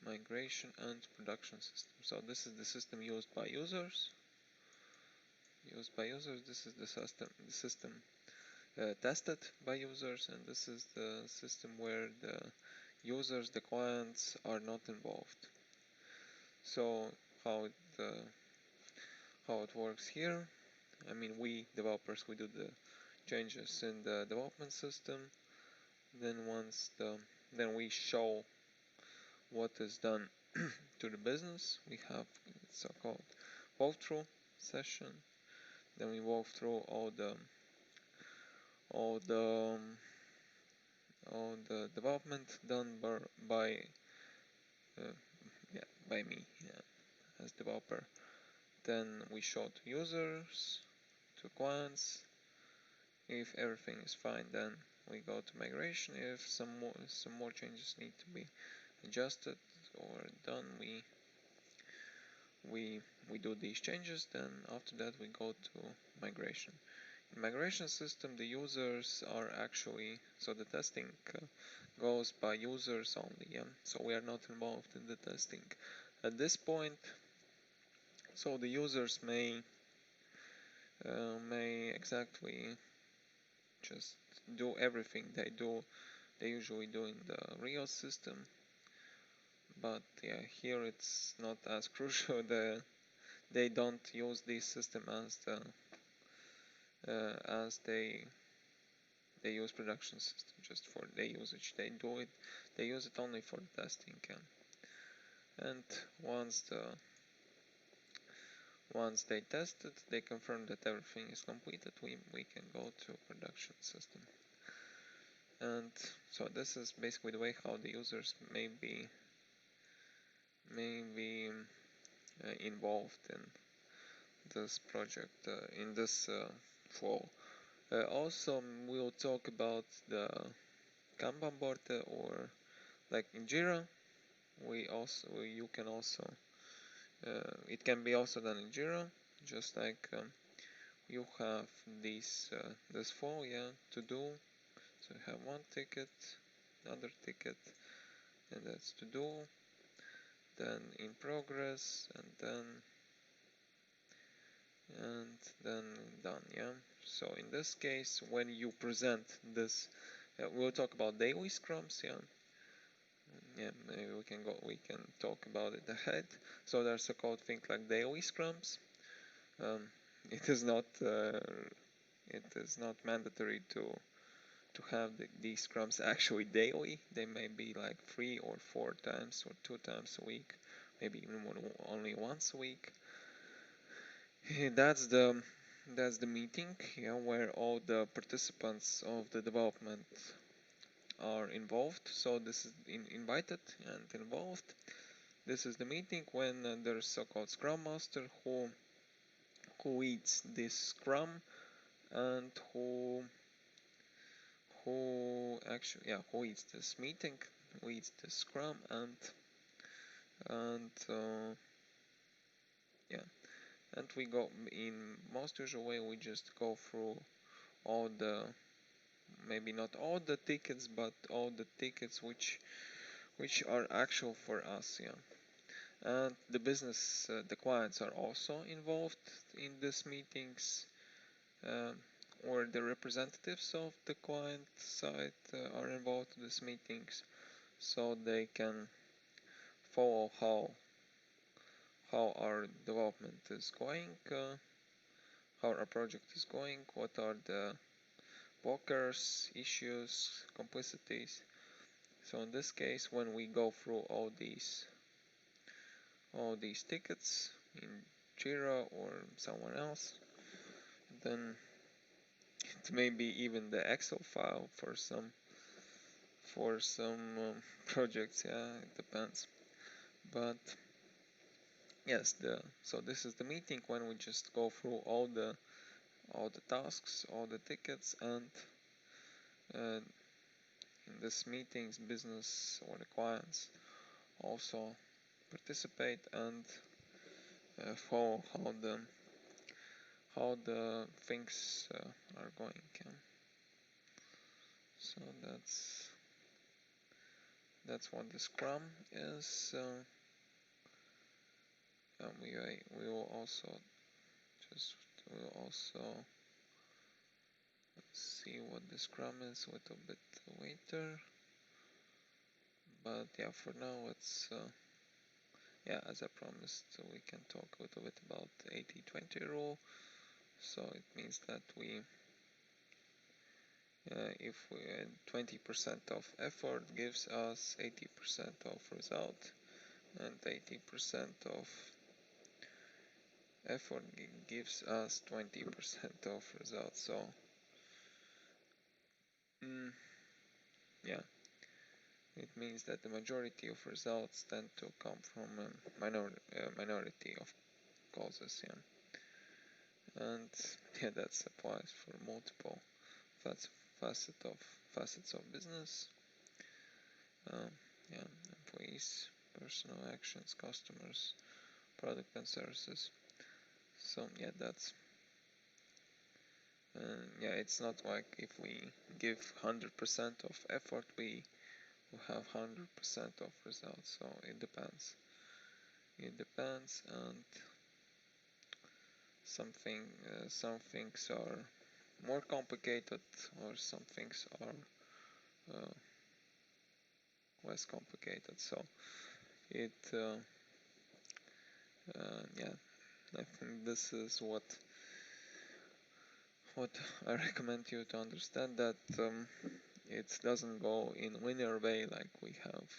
migration, and production system. So this is the system used by users. This is the system tested by users, and this is the system where the users, the clients, are not involved. So how it works here? We developers, we do the changes in the development system. Then then we show what is done to the business. We have so-called walkthrough session. Then we walk through all the development done by me as developer. Then we show to users, to clients. If everything is fine, then we go to migration. If some more changes need to be adjusted or done, we do these changes. Then after that we go to migration. In migration system, the users are actually, so the testing goes by users only. So we are not involved in the testing at this point. So the users may exactly just do everything they usually do in the real system, but yeah, here it's not as crucial. They don't use this system as they use production system just for their usage. They use it only for testing, and once they test it, they confirm that everything is completed, we can go to production system. And so this is basically the way how the users may be involved in this project, in this flow. Also, we'll talk about the Kanban board, or like in Jira. You can also it can be also done in Jira, just like you have this flow, to do. So you have one ticket, another ticket, and that's to do, then in progress, and then done. So in this case, when you present this, we'll talk about daily scrums. Maybe we can talk about it ahead. So there's a called thing like daily scrums. It is not mandatory to have these scrums actually daily. They may be like 3 or 4 times or 2 times a week, maybe even only once a week. That's the meeting, where all the participants of the development are involved. So this is invited and involved. This is the meeting when there's so-called Scrum Master who leads this Scrum, and who leads this meeting, leads the Scrum, and we go in most usual way. We just go through all the, maybe not all the tickets, but all the tickets which are actual for us. And the business, the clients are also involved in these meetings, or the representatives of the client side are involved in these meetings, so they can follow how our development is going, how our project is going, what are the blockers, issues, complicities. So in this case, when we go through all these all these tickets in Jira or someone else. Then it may be even the Excel file for some projects. Yeah, it depends. But yes, so this is the meeting when we just go through all the tasks, all the tickets, and in this meetings, business or the clients also participate and follow how the things are going. So that's what the Scrum is. And we will also see what the Scrum is a little bit later. But yeah, for now let's as I promised, we can talk a little bit about the 80-20 rule. So it means that if 20% of effort gives us 80% of result, and 80% of effort gives us 20% of result. So yeah, it means that the majority of results tend to come from a minority of causes. And that applies for multiple facets of business. Employees, personal actions, customers, product and services. So that's it's not like if we give 100% of effort, we will have 100% of results. So it depends. And some things are more complicated, or some things are less complicated. So it I think this is what I recommend you to understand, that it doesn't go in linear way, like we have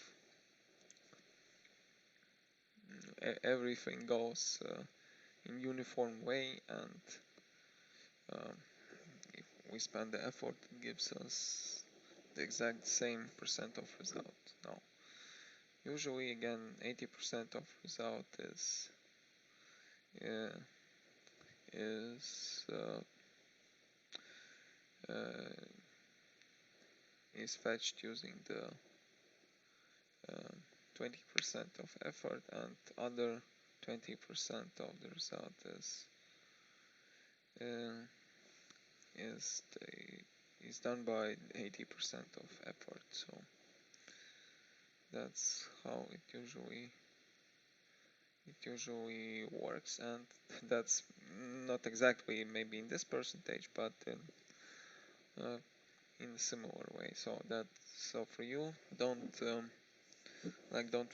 everything goes in uniform way, and if we spend the effort, it gives us the exact same percent of result. No, usually again 80% of result is fetched using the 20% of effort, and other 20% of the result is done by 80% of effort. So that's how it usually works, and that's not exactly maybe in this percentage, but in a similar way. So for you, don't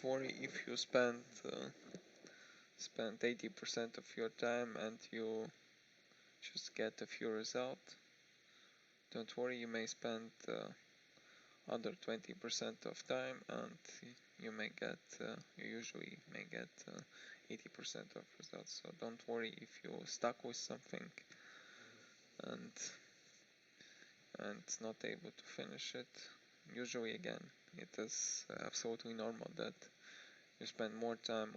worry if you spend 80% of your time and you just get a few results. Don't worry, you may spend other 20% of time, and you usually may get 80% of results. So don't worry if you're stuck with something and not able to finish it. Usually, again, it is absolutely normal that you spend more time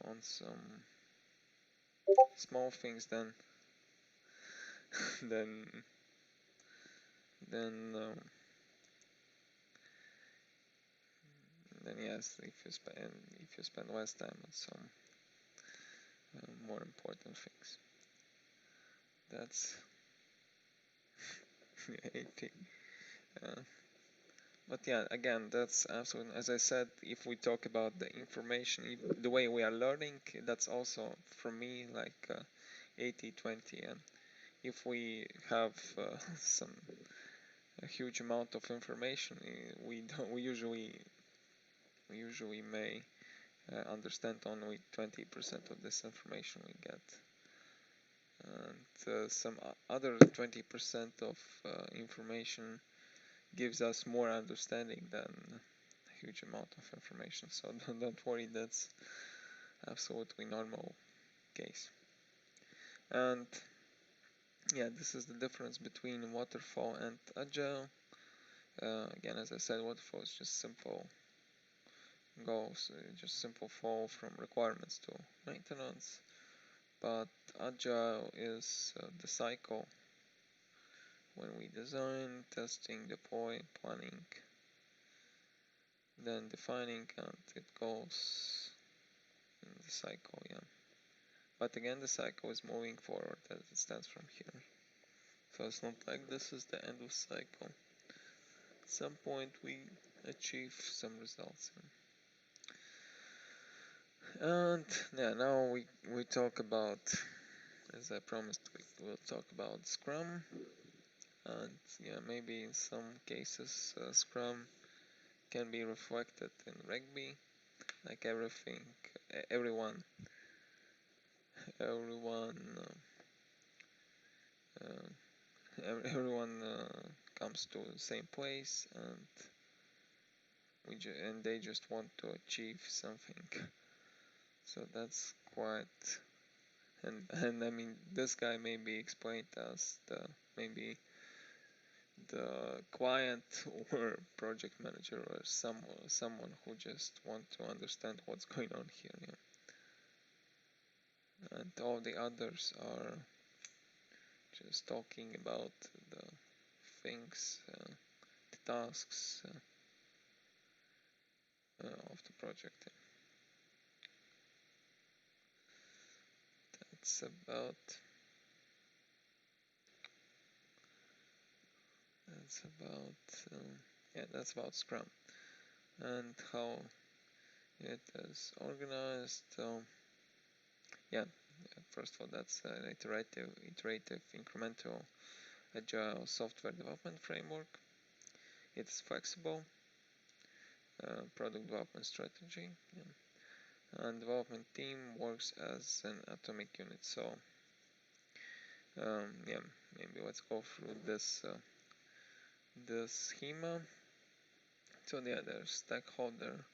on some small things than yes, if you spend less time on some more important things. That's 80. But again, that's absolutely, as I said, if we talk about the information, the way we are learning, that's also for me like 80-20. And if we have a huge amount of information, we usually may understand only 20% of this information we get, and some other 20% of information gives us more understanding than huge amount of information, so don't worry, that's absolutely normal case. And yeah, this is the difference between waterfall and agile. Again, as I said, waterfall is just simple goals, just simple fall from requirements to maintenance, but agile is the cycle when we design, testing, deploy, planning, then defining, and it goes in the cycle, yeah. But again, the cycle is moving forward as it stands from here. So it's not like this is the end of cycle. At some point we achieve some results. And yeah, now we talk about, as I promised, we will talk about Scrum. And yeah, maybe in some cases Scrum can be reflected in rugby, like everything, everyone everyone comes to the same place, and they just want to achieve something. So that's quite, and I mean, this guy maybe explained us maybe the client or project manager or someone who just want to understand what's going on here, yeah. And all the others are just talking about the things, the tasks of the project. That's that's about Scrum and how it is organized. Yeah, first of all, that's an iterative, incremental, agile software development framework. It's flexible, product development strategy, yeah. And development team works as an atomic unit. So yeah, maybe let's go through this schema. So yeah, there's stakeholder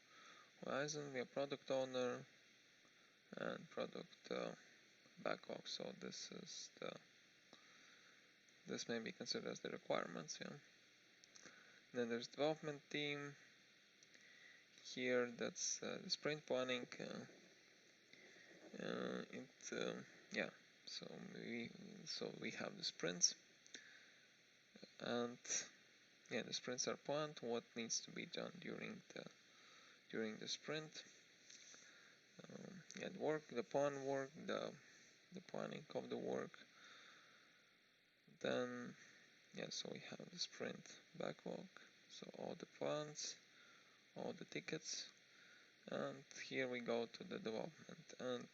horizon, we have product owner and product backlog. So this may be considered as the requirements, yeah. Then there's development team. Here that's the sprint planning. Yeah. So we have the sprints, and yeah, the sprints are planned. What needs to be done during the sprint? Yeah, the plan work, the planning of the work. Then yeah, so we have the sprint backlog. So all the plans, all the tickets, and here we go to the development. And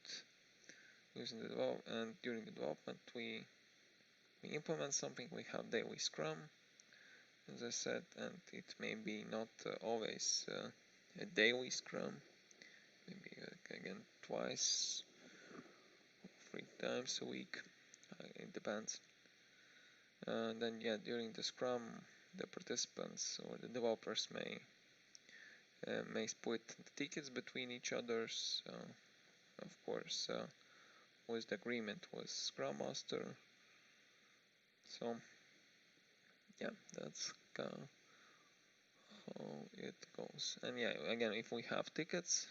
during the development we implement something. We have daily Scrum, as I said, and it may be not always a daily Scrum. Maybe again twice, 3 times a week. It depends. Then yeah, during the Scrum, the participants or the developers may split the tickets between each others. Of course, with the agreement with Scrum Master. So yeah, that's how it goes. And yeah, again, if we have tickets,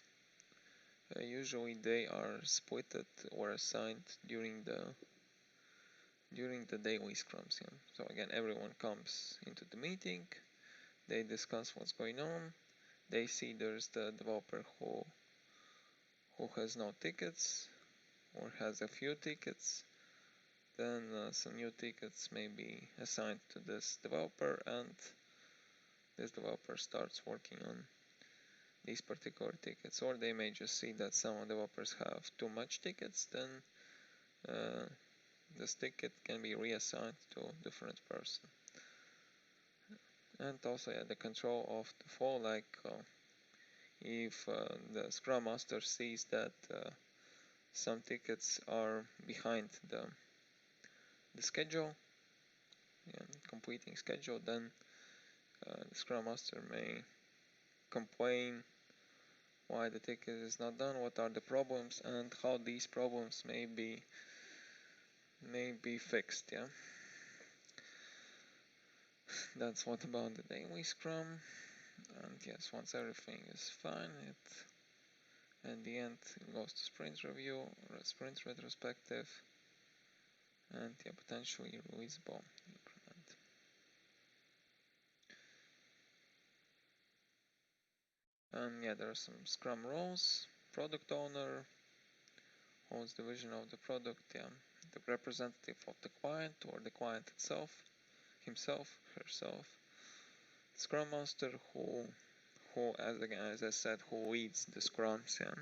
usually they are splitted or assigned during the daily scrums. Yeah. So again, everyone comes into the meeting, they discuss what's going on, they see there's the developer who has no tickets or has a few tickets. Then some new tickets may be assigned to this developer, and this developer starts working on these particular tickets. Or they may just see that some developers have too much tickets, then this ticket can be reassigned to a different person. And also the control of the flow, like if the Scrum Master sees that some tickets are behind the schedule, completing schedule, then the Scrum Master may complain why the ticket is not done, what are the problems, and how these problems may be fixed. Yeah, that's what about the daily scrum. And yes, once everything is fine, at the end it goes to sprint review, sprint retrospective, and yeah, potentially releasable increment. And yeah, there are some scrum roles. Product owner owns the vision of the product, yeah. The representative of the client or the client itself, himself, herself. Scrum master who as I said, who leads the scrums, yeah.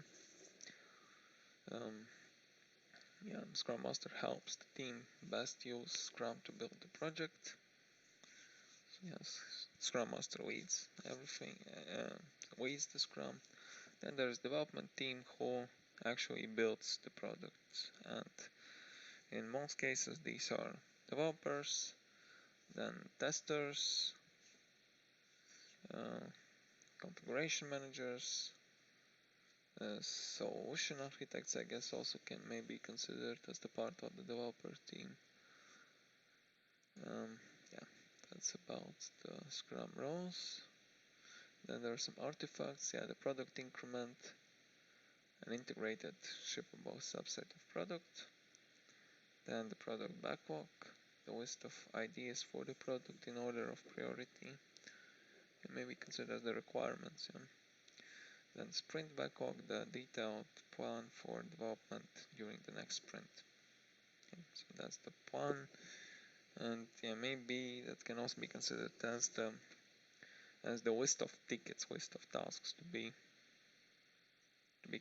Scrum master helps the team best use Scrum to build the project. So yes, Scrum master leads everything, leads the Scrum. Then there's development team who actually builds the product, and in most cases these are developers, then testers, configuration managers, solution architects, I guess, also can maybe considered as the part of the developer team. Yeah, that's about the Scrum roles. Then there are some artifacts, yeah, the product increment, an integrated shippable subset of product, then the product backlog, the list of ideas for the product in order of priority, and maybe consider the requirements. Yeah. Then sprint backlog, the detailed plan for development during the next sprint. Okay, so that's the plan, and yeah, maybe that can also be considered as the list of tickets, list of tasks to be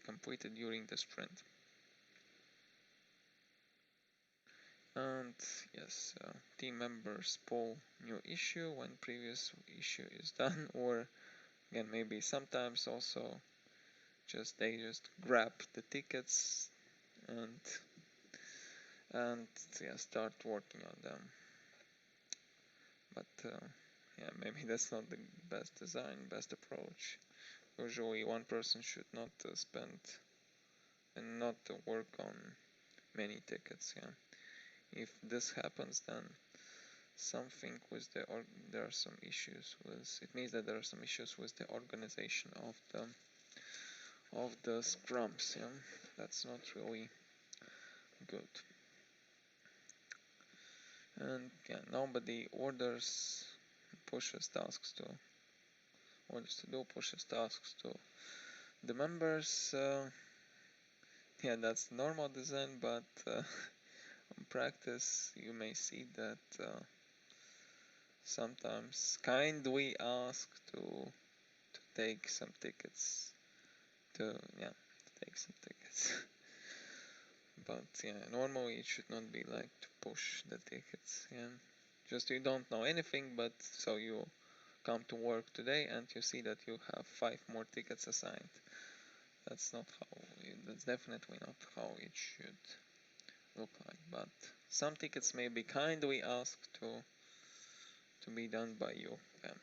completed during the sprint. And yes, team members pull new issue when previous issue is done, or again maybe sometimes also they just grab the tickets and yeah, start working on them. But yeah, maybe that's not the best design, best approach. Usually one person should not spend and not work on many tickets. Yeah, if this happens, then there are some issues with. It means that there are some issues with the organization of the scrums. Yeah, that's not really good. And yeah, nobody pushes tasks to the members. Yeah, that's normal design, but in practice you may see that sometimes kindly ask to take some tickets but yeah, normally it should not be like to push the tickets. Yeah, just you don't know anything, but so you come to work today and you see that you have 5 more tickets assigned. That's definitely not how it should look like. But some tickets may be kindly asked to be done by you. Yeah.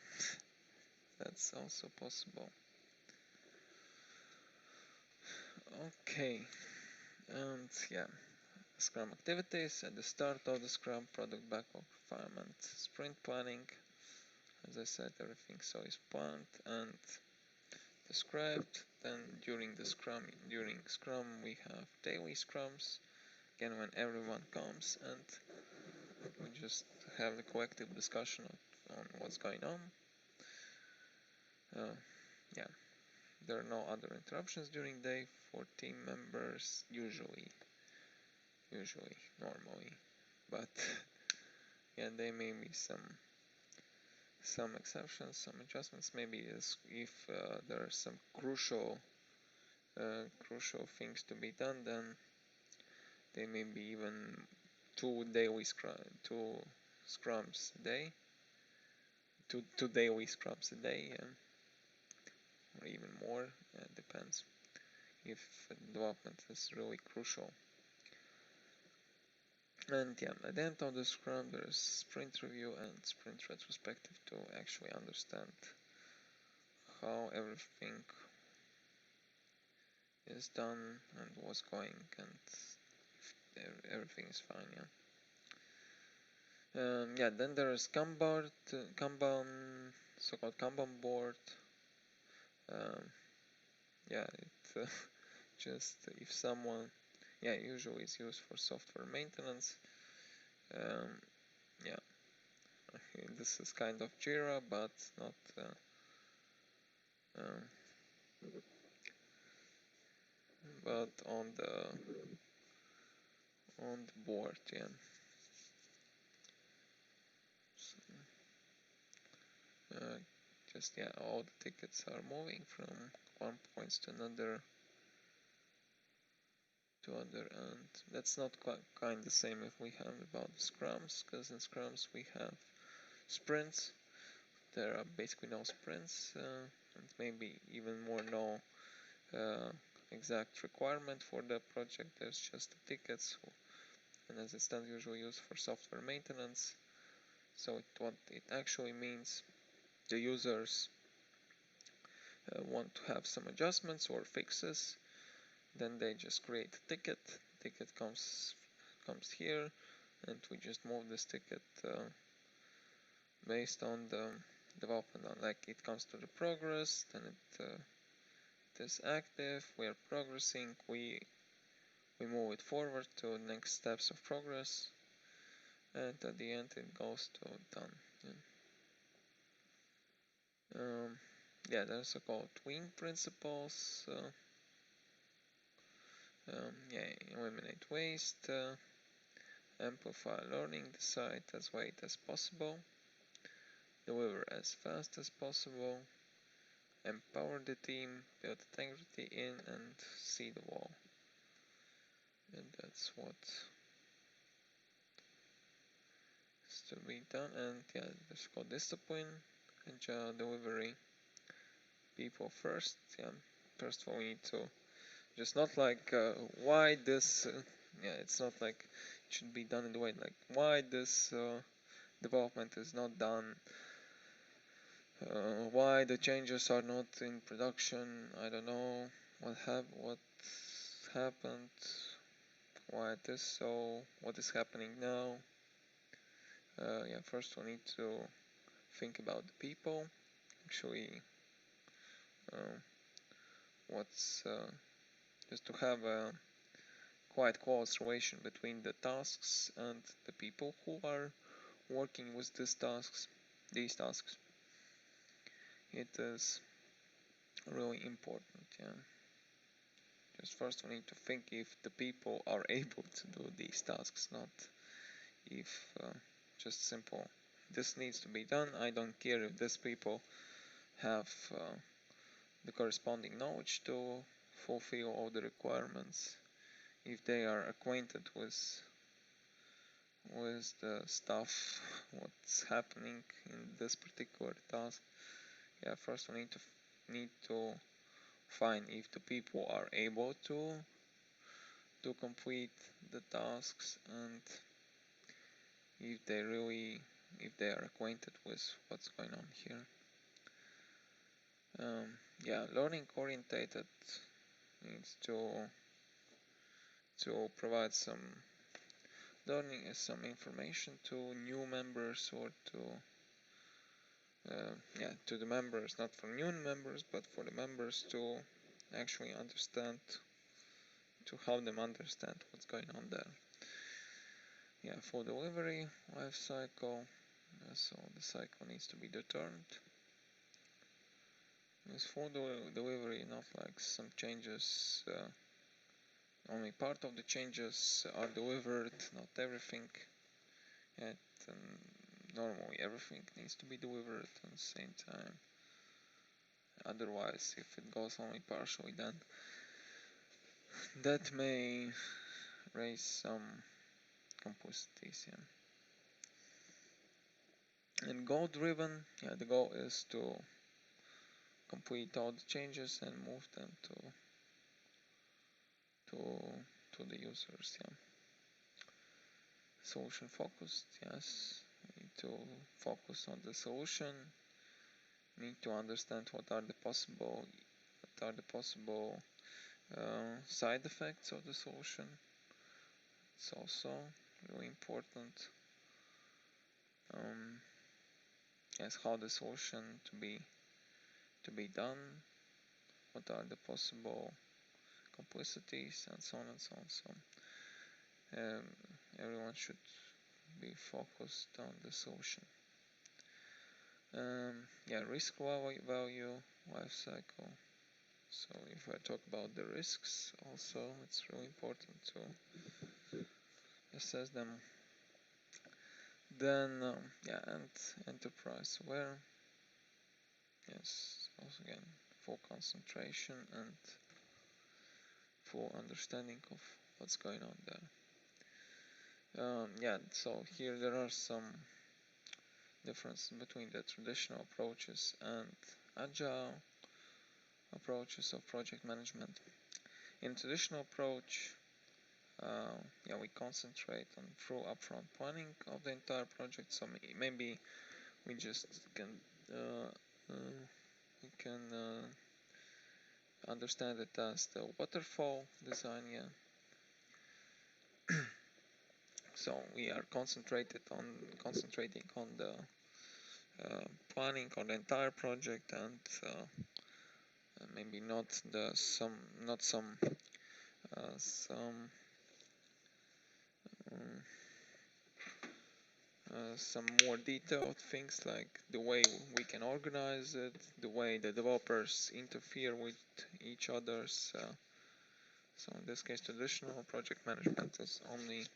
That's also possible. Okay, and yeah, Scrum activities at the start of the Scrum, product backlog refinement, sprint planning. As I said, everything so is planned and described. Then during Scrum we have daily Scrums. Again, when everyone comes and we just have the collective discussion on what's going on. Yeah, there are no other interruptions during day for team members, usually, normally, but yeah, there may be some exceptions, some adjustments. Maybe if there are some crucial things to be done, then there may be even 2 scrums a day, 2 daily scrums a day, or even more. It depends if development is really crucial. And yeah, at the end of the Scrum there's sprint review and sprint retrospective to actually understand how everything is done and what's going, and if everything is fine. Yeah. Then there is Kanban, so-called Kanban board. Yeah, it just if someone, yeah, usually it's used for software maintenance. Yeah, this is kind of Jira, but not. But on the board, yeah. So, just yeah, all the tickets are moving from one point to another, and that's not quite kind the same if we have about scrums, because in scrums we have sprints. There are basically no sprints, and maybe even more no exact requirement for the project. There's just the tickets, and as it stands, usually used for software maintenance. So what it actually means, the users want to have some adjustments or fixes, then they just create a ticket. Ticket comes here, and we just move this ticket based on the development. Like it comes to the progress, then it is active. We are progressing. We move it forward to the next steps of progress, and at the end it goes to done. Yeah, there's a called wing principles. Yeah, eliminate waste, amplify learning, decide as late as possible, deliver as fast as possible, empower the team, build integrity in, and see the wall. And that's what is to be done. And yeah, there's called discipline, agile delivery, people first. Yeah, first of all, we need to just not like why this. Yeah, it's not like it should be done in the way like why this development is not done. Why the changes are not in production? I don't know what happened. Why it is so? What is happening now? Yeah, first we need to think about the people. Actually, what's just to have a quite close relation between the tasks and the people who are working with these tasks. It is really important. Yeah. Just first we need to think if the people are able to do these tasks, not if just simple. This needs to be done. I don't care if these people have the corresponding knowledge to fulfill all the requirements. If they are acquainted with the stuff, what's happening in this particular task. Yeah, first we need to find if the people are able to complete the tasks, and if they are acquainted with what's going on here. Yeah, learning orientated needs to provide some information to new members, or to the members, not for new members, but for the members to actually understand, to help them understand what's going on there. Yeah, for delivery life cycle, so the cycle needs to be determined. It's for delivery, not like some changes, only part of the changes are delivered, not everything. Yet, normally everything needs to be delivered at the same time. Otherwise, if it goes only partially, then that may raise some complexities. Yeah. And goal driven, yeah, the goal is to complete all the changes and move them to the users. Yeah. Solution focused, yes. We need to focus on the solution. need to understand what are the possible side effects of the solution. It's also really important. Yes, how the solution to be done, what are the possible complicities, and so on and so on. So everyone should be focused on the solution. Risk value life cycle. So if I talk about the risks, also it's really important to assess them. Then and enterprise aware. Yes, also again full concentration and full understanding of what's going on there. So here there are some differences between the traditional approaches and agile approaches of project management. In traditional approach, we concentrate on through upfront planning of the entire project. So maybe we just can understand it as the waterfall design. So we are concentrating on the planning on the entire project, and maybe not some more detailed things like the way we can organize it, the way the developers interfere with each other. So in this case, traditional project management is only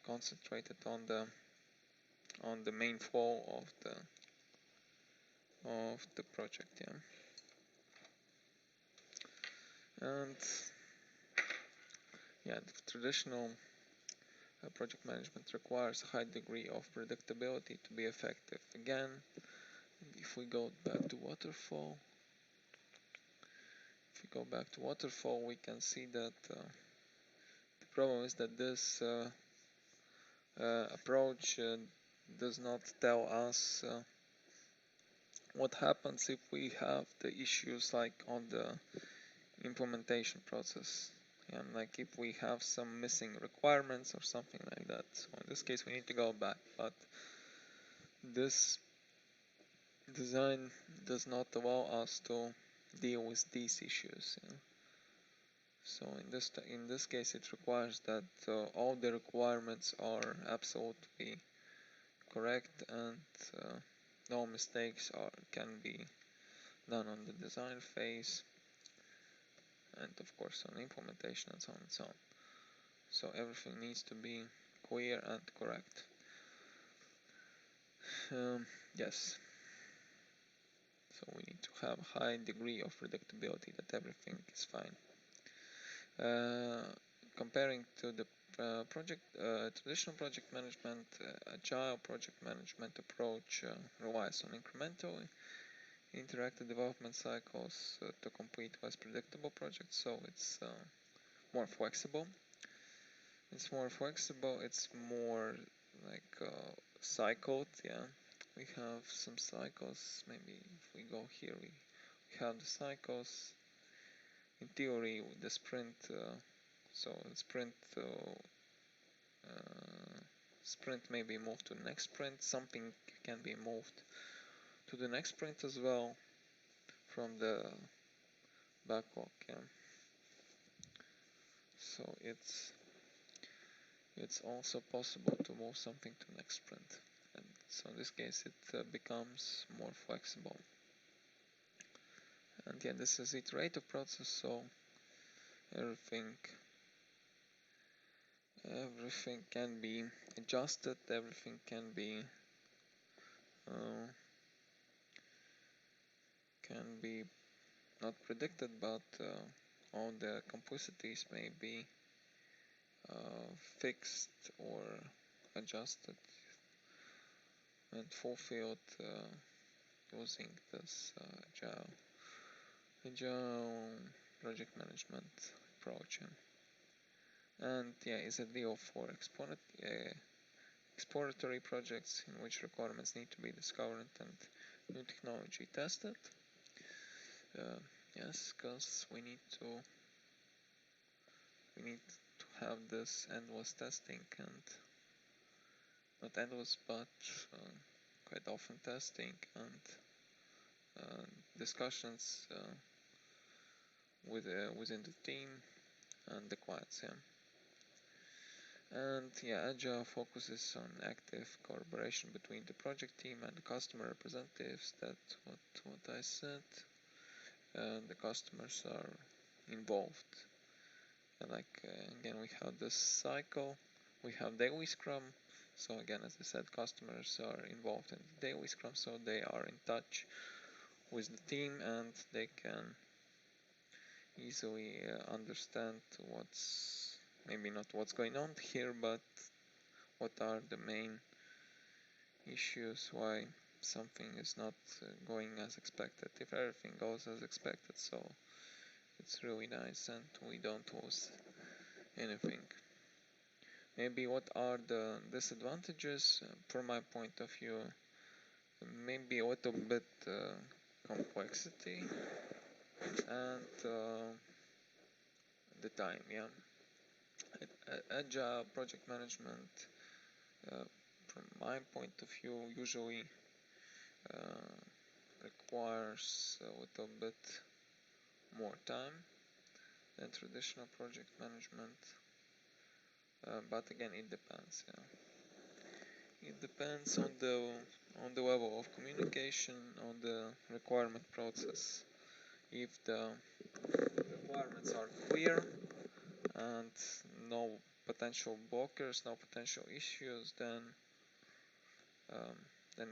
concentrated on the main flow of the project. And the traditional project management requires a high degree of predictability to be effective. Again, if we go back to waterfall, we can see that the problem is that this approach does not tell us what happens if we have the issues like on the implementation process, and like if we have some missing requirements or something like that. So in this case we need to go back, but this design does not allow us to deal with these issues. So in this case it requires that all the requirements are absolutely correct, and no mistakes can be done on the design phase, and of course on implementation, and so on and so on. So everything needs to be clear and correct. Yes. So we need to have a high degree of predictability that everything is fine. Comparing to the traditional project management, agile project management approach relies on incremental, interactive development cycles to complete less predictable projects. So it's more flexible. It's more like cycled. We have some cycles. Maybe if we go here, we have the cycles. In theory, the sprint. Sprint may be moved to the next sprint. Something can be moved to the next sprint as well from the backlog. So it's also possible to move something to next sprint, and so in this case it becomes more flexible. And this is iterative process, so everything can be adjusted, everything can be not predicted, but all the complicities may be fixed or adjusted and fulfilled using this agile project management approach. And is a deal for exploratory projects in which requirements need to be discovered and new technology tested. Yes, because we need to have this endless testing, and not endless but quite often testing and discussions within the team and the quads. And Agile focuses on active collaboration between the project team and the customer representatives. That's what I said. The customers are involved. Again, we have this cycle. We have daily Scrum. So again, as I said, customers are involved in the daily Scrum, so they are in touch with the team and they can easily understand maybe not what's going on here, but what are the main issues, why something is not going as expected, if everything goes as expected. So it's really nice and we don't lose anything. Maybe what are the disadvantages from my point of view? Maybe a little bit complexity and the time. Agile project management, from my point of view, usually requires a little bit more time than traditional project management. But again, it depends. It depends on the level of communication, on the requirement process. If the requirements are clear and no potential blockers, no potential issues, then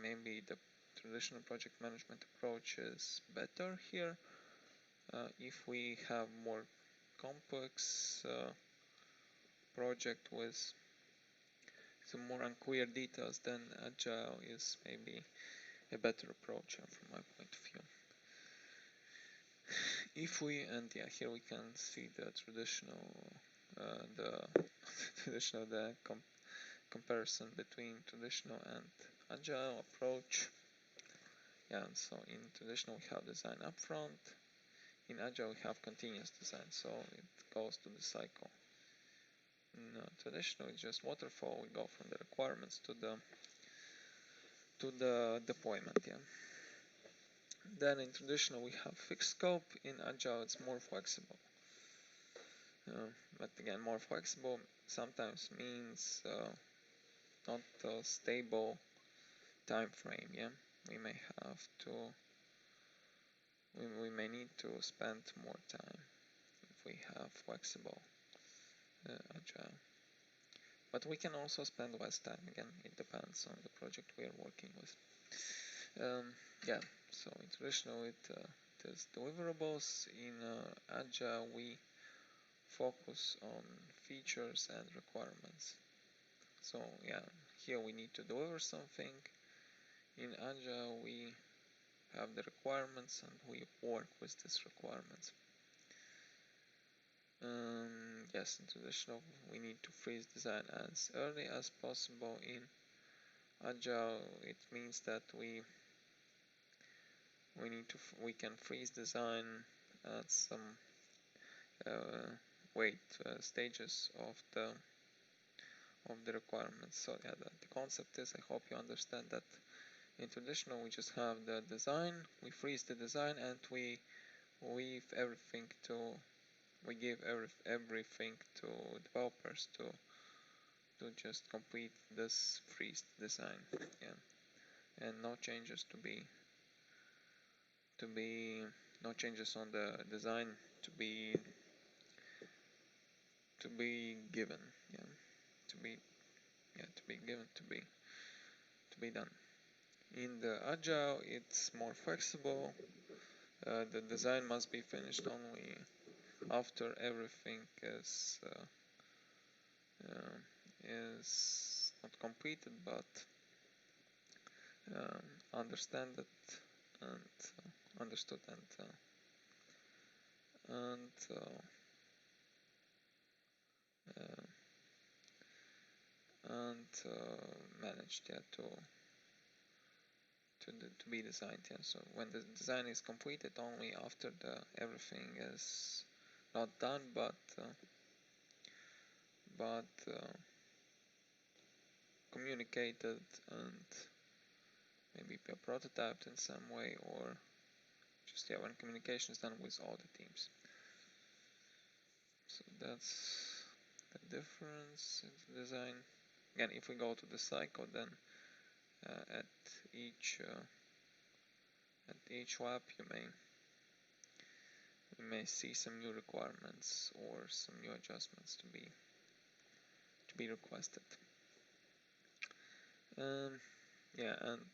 maybe the traditional project management approach is better here. If we have more complex project with some more unclear details, then Agile is maybe a better approach from my point of view. If we, and here we can see the traditional, comparison between traditional and Agile approach. So in traditional we have design upfront. In Agile we have continuous design, so it goes to the cycle. In traditional it's just waterfall. We go from the requirements to the deployment. Then in traditional we have fixed scope. In Agile it's more flexible. But again, more flexible sometimes means not a stable time frame. We may have to. We may need to spend more time if we have flexible Agile. But we can also spend less time. Again, it depends on the project we are working with. So in traditional it is deliverables. In Agile we focus on features and requirements. So here we need to deliver something. In Agile we have the requirements and we work with these requirements. In traditional we need to freeze design as early as possible. In Agile it means that we can freeze design at some stages of the requirements. So the concept is, I hope you understand that in traditional we just have the design, we freeze the design, and we give everything to developers to just complete this freeze design. And no changes no changes on the design to be given. To be done. In the Agile it's more flexible. The design must be finished only after everything is not completed, but understood and managed to to be designed. Yeah. So when the design is completed, only after everything is not done, but communicated and maybe prototyped in some way, or just when communication is done with all the teams. So that's the difference in the design. Again, if we go to the cycle, then at each lap you may see some new requirements or some new adjustments to be requested. Yeah, and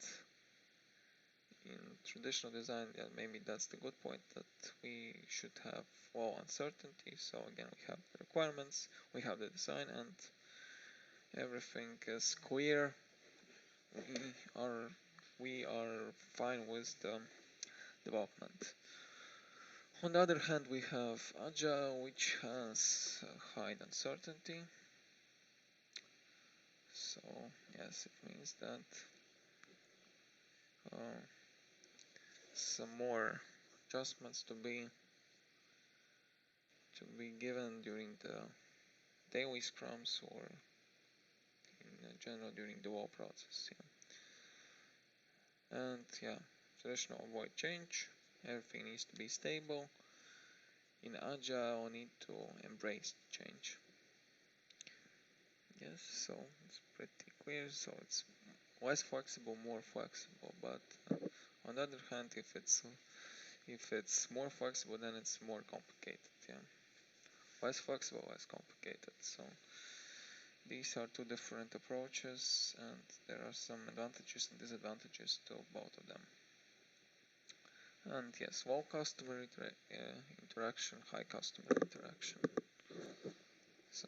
in traditional design, yeah, maybe that's the good point, that we should have low uncertainty. So again, we have the requirements, we have the design, and everything is clear. We are fine with the development. On the other hand, we have Agile, which has high uncertainty. So yes, it means that some more adjustments to be given during the daily scrums, or in general during the whole process. Yeah. And yeah, traditional avoid change. Everything needs to be stable. In Agile, we need to embrace change. Yes, so it's pretty clear. So it's less flexible, more flexible. But on the other hand, if it's more flexible, then it's more complicated. Yeah, less flexible, less complicated. So these are two different approaches, and there are some advantages and disadvantages to both of them. And yes, low customer interaction, high customer interaction. So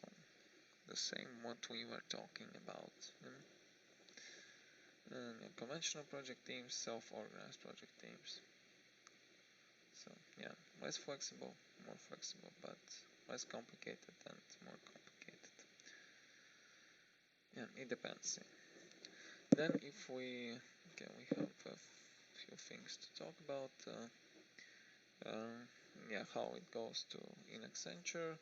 the same what we were talking about. Conventional project teams, self-organized project teams. So yeah, less flexible, more flexible, but less complicated and more complicated. Yeah, it depends. Then if we have a few things to talk about. Yeah, how it goes in Accenture.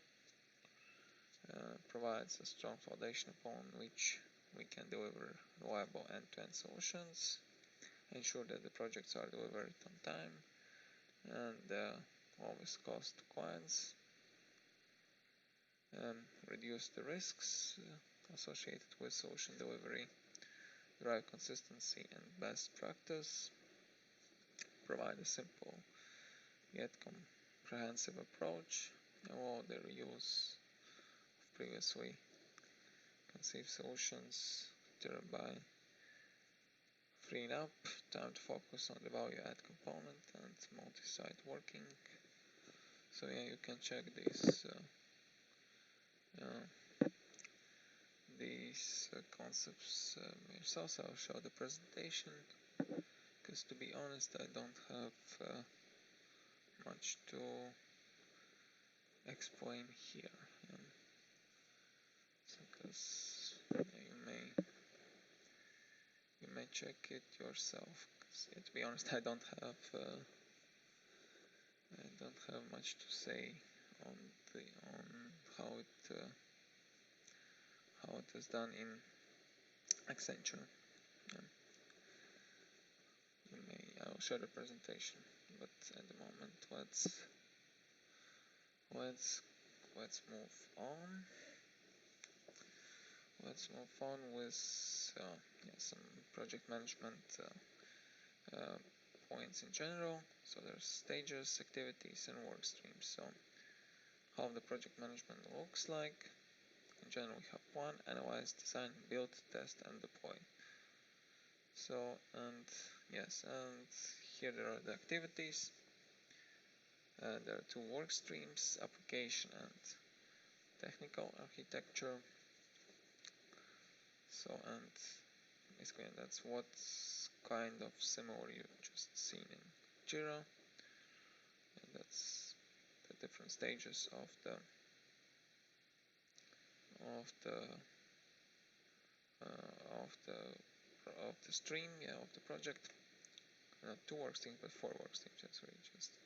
Provides a strong foundation upon which we can deliver reliable end-to-end solutions, ensure that the projects are delivered on time, and lowest cost to clients, reduce the risks associated with solution delivery, drive consistency and best practice, provide a simple yet comprehensive approach, allow the reuse of previously conceived solutions, thereby freeing up time to focus on the value add component and multi-site working. So yeah, you can check these concepts yourselves. I'll show the presentation, because to be honest, I don't have much to explain here. Because you may check it yourself. Yeah, to be honest, I don't have much to say on how it is done in Accenture. I'll show the presentation, but at the moment let's move on. Let's move on with some project management points in general. So there's stages, activities, and work streams. So how the project management looks like. In general, we have plan, analyze, design, build, test, and deploy. So, and here there are the activities. There are two work streams, application and technical architecture. So, and basically that's what's kind of similar you've just seen in Jira. And that's the different stages of the stream, of the project. not 2 work streams, but 4 work streams. Yeah, sorry, just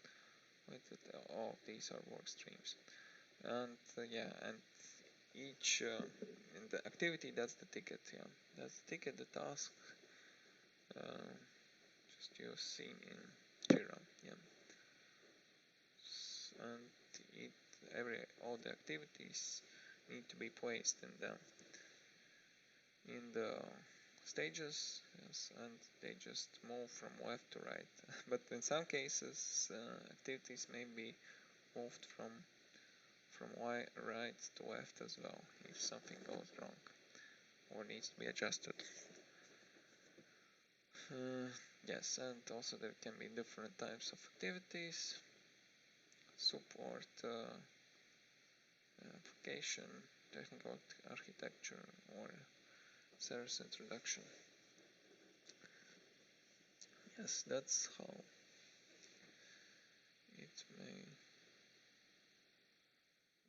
wait. All of these are work streams, and yeah, and each in the activity, that's the ticket. Yeah, that's the ticket, the task. Just you see in Jira. Yeah, and all the activities need to be placed in the stages, yes, and they just move from left to right. But in some cases, activities may be moved from right to left as well if something goes wrong or needs to be adjusted. Yes, and also there can be different types of activities: support, application, technical architecture, or service introduction. Yes, that's how it may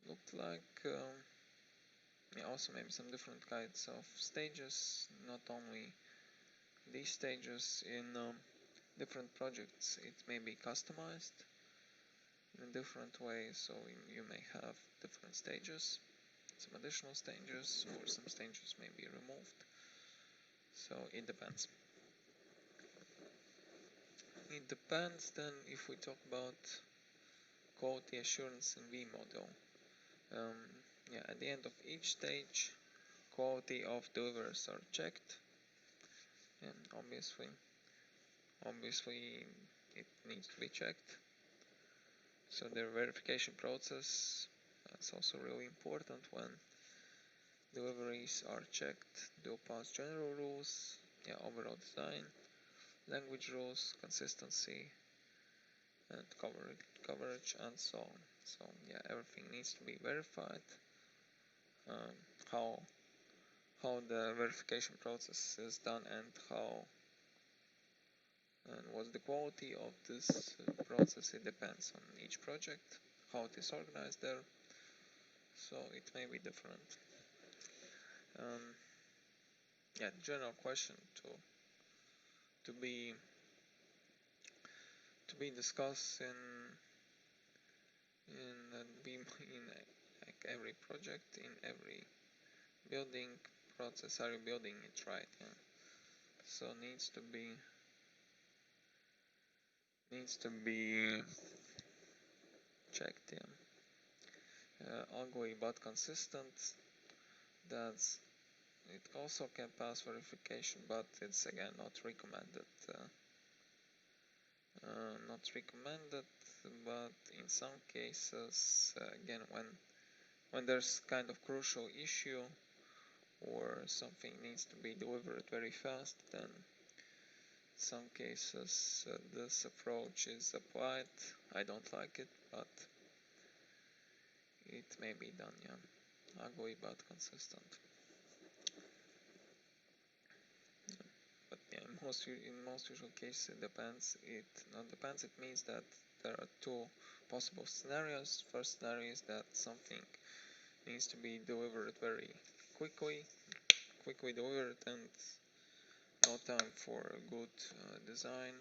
look like. Also maybe some different kinds of stages, not only these stages in different projects. It may be customized in different ways, so you may have different stages, some additional stages, or some stages may be removed. So it depends. It depends then if we talk about quality assurance in V model. Yeah, at the end of each stage, quality of delivers are checked, and obviously it needs to be checked. So the verification process is also really important. When deliveries are checked, they'll pass general rules, yeah, overall design, language rules, consistency, and coverage, and so on. So yeah, everything needs to be verified. How the verification process is done and what's the quality of this process, it depends on each project, how it is organized there. So it may be different. Yeah, the general question to be discussed in like every project, in every building process. Are you building it right? Yeah. So needs to be checked. Yeah. Ugly but consistent. That's it. Also can pass verification, but it's again not recommended. Not recommended. But in some cases, again, when there's kind of crucial issue or something needs to be delivered very fast, then in some cases this approach is applied. I don't like it, but it may be done. Yeah, ugly but consistent. Yeah. But yeah, in most usual cases, it depends. It not depends. It means that there are two possible scenarios. First scenario is that something needs to be delivered very quickly delivered, and no time for good design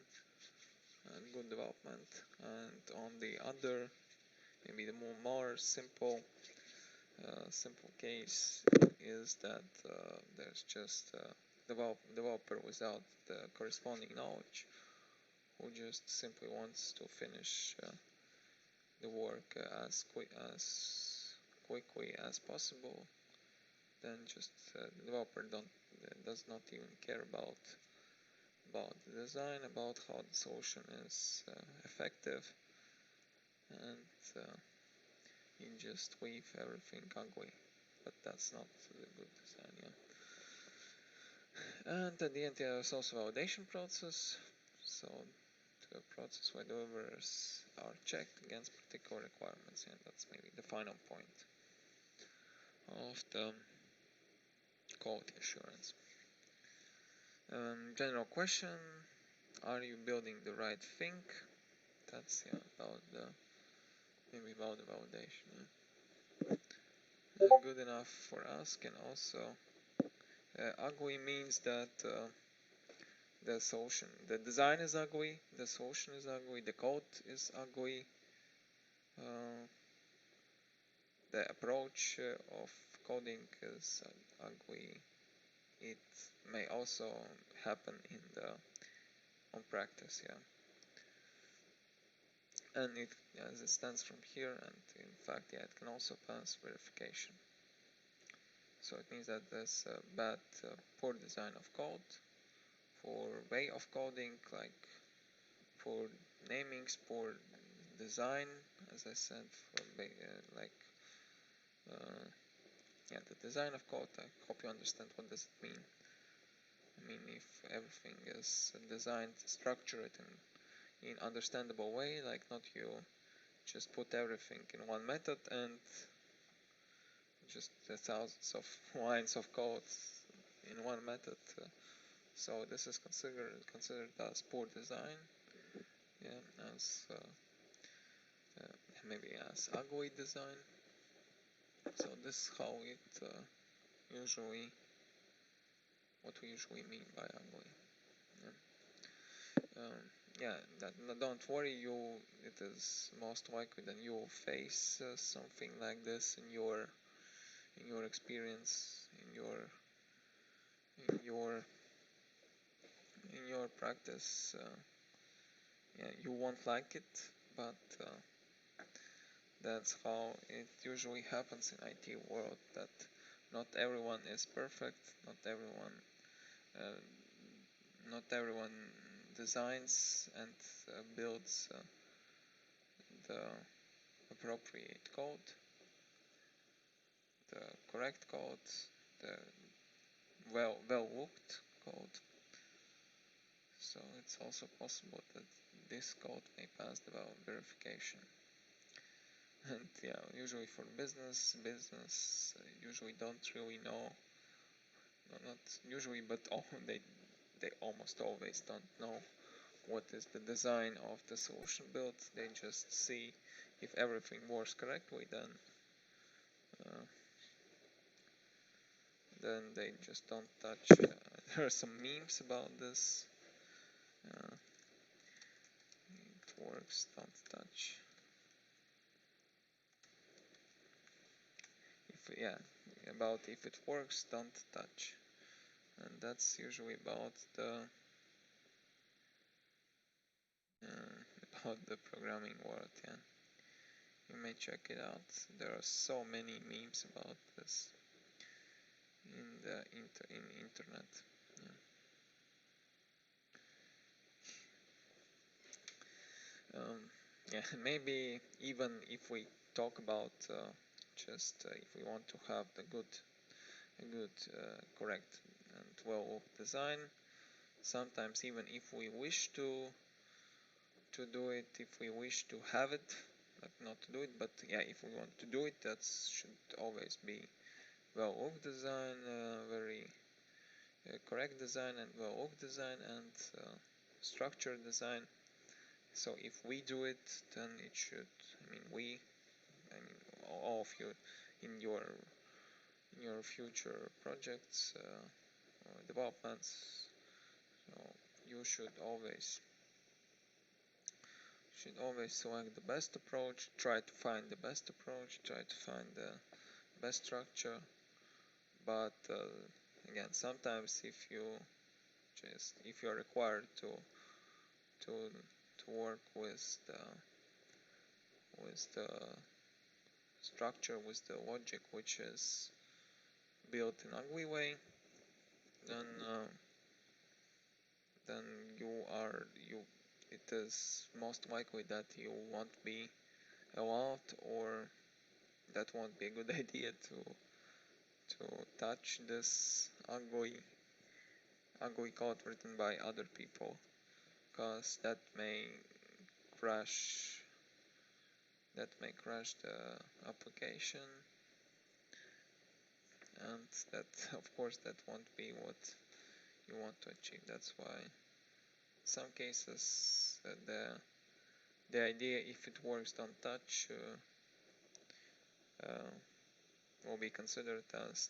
and good development. And on the other, maybe the more simple case is that there's just a developer without the corresponding knowledge who just simply wants to finish the work as quickly as possible. Then just the developer does not even care about the design, about how the solution is effective, and you just leave everything ugly. But that's not the good design. Yeah. And at the end, there's also validation process. So the process where delivers are checked against particular requirements, and that's maybe the final point of the quality assurance. General question: are you building the right thing? That's about the validation. Good enough for us can also ugly means that the solution, the design is ugly, the solution is ugly, the code is ugly, the approach of coding is ugly. It may also happen in the on practice, yeah. And it, as it stands from here, and in fact, yeah, it can also pass verification. So it means that there's a bad, poor design of code, poor way of coding, like poor namings, poor design, as I said, for yeah, the design of code. I hope you understand what does it mean. I mean, if everything is designed, structured in understandable way, like not you just put everything in one method and just thousands of lines of code in one method. So this is considered as poor design, yeah, as maybe as ugly design. So this is how it usually, what we usually mean by ugly. Yeah, don't worry, it is most likely that you will face something like this in your experience, in your practice. Yeah, you won't like it, but that's how it usually happens in IT world. That not everyone is perfect. Uh, Not everyone designs and builds the appropriate code, the correct code, the well-looked code. So it's also possible that this code may pass the verification. And yeah, usually for business usually don't really know, not usually, but they almost always don't know what is the design of the solution built. They just see if everything works correctly, then they just don't touch. There are some memes about this. It works, don't touch. About if it works, don't touch. And that's usually about the programming world, yeah. You may check it out. There are so many memes about this in the internet. Yeah, maybe even if we talk about if we want to have a good, correct and well-worked design, sometimes even if we wish to do it, if we wish to have it, like not to do it, but yeah, if we want to do it, that should always be well-worked design, very correct design and well-worked design and structured design. So if we do it, then it should, all of you in your future projects or developments, so you should always select the best approach, try to find the best approach, try to find the best structure. But again, sometimes if you're required to work with the structure, with the logic which is built in ugly way, then it is most likely that you won't be allowed, or that won't be a good idea to touch this ugly code written by other people, because that may crash the application, and that, of course, that won't be what you want to achieve. That's why in some cases the idea, if it works, don't touch, will be considered as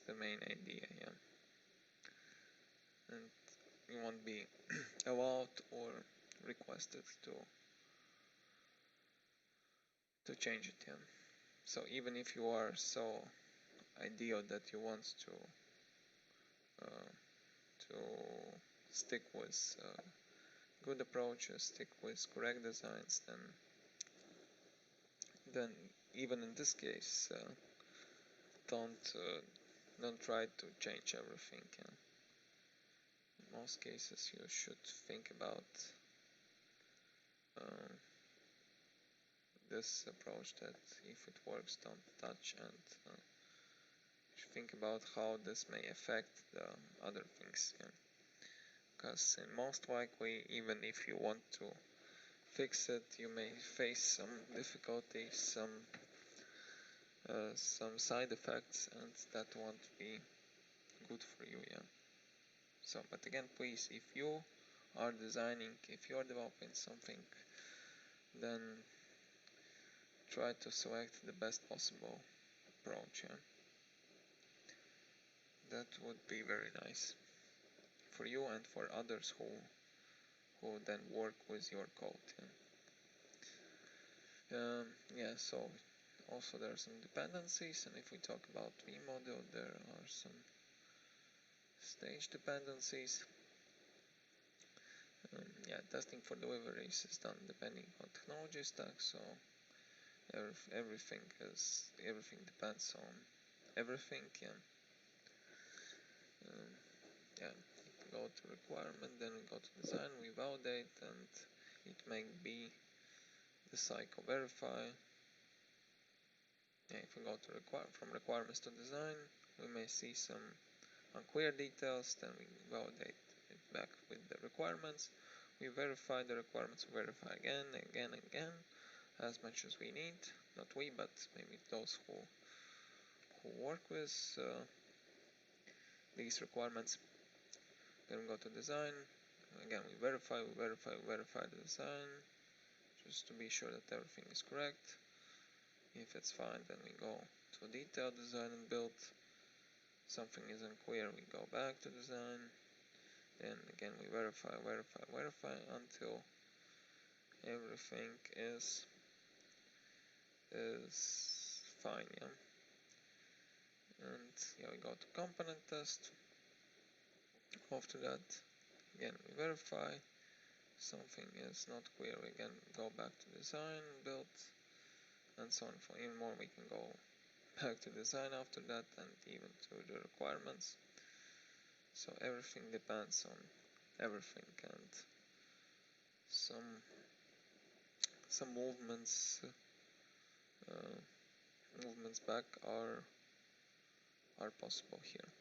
the main idea, yeah. and you won't be allowed or requested to change it. Yeah. So even if you are so ideal that you want to stick with good approaches, stick with correct designs, then even in this case, don't try to change everything. Yeah. In most cases, you should think about uh, this approach, that if it works, don't touch, and think about how this may affect the other things. Yeah. Because most likely, even if you want to fix it, you may face some difficulties, some side effects, and that won't be good for you. Yeah. So, but again, please, if you are designing, if you are developing something, then try to select the best possible approach. Yeah. That would be very nice for you and for others who then work with your code. Yeah, so also there are some dependencies, and if we talk about vModel, there are some stage dependencies. Yeah, testing for deliveries is done depending on technology stack, so everything depends on everything. Yeah. Yeah, we go to requirement, then we go to design, we validate, and it may be the cycle verify. Yeah, if we go to from requirements to design, we may see some unclear details, then we validate it back with the requirements. We verify the requirements, we verify again, as much as we need. Not we, but maybe those who work with these requirements. Then we go to design. Again, we verify the design, just to be sure that everything is correct. If it's fine, then we go to detailed design and build. Something is unclear, we go back to design. Then again, we verify until everything is fine. Yeah. And yeah, we go to component test. After that, again, we verify. Something is not clear, we again go back to design, build, and so on. For even more, we can go back to design after that, and even to the requirements. So everything depends on everything, and some movements back are possible here.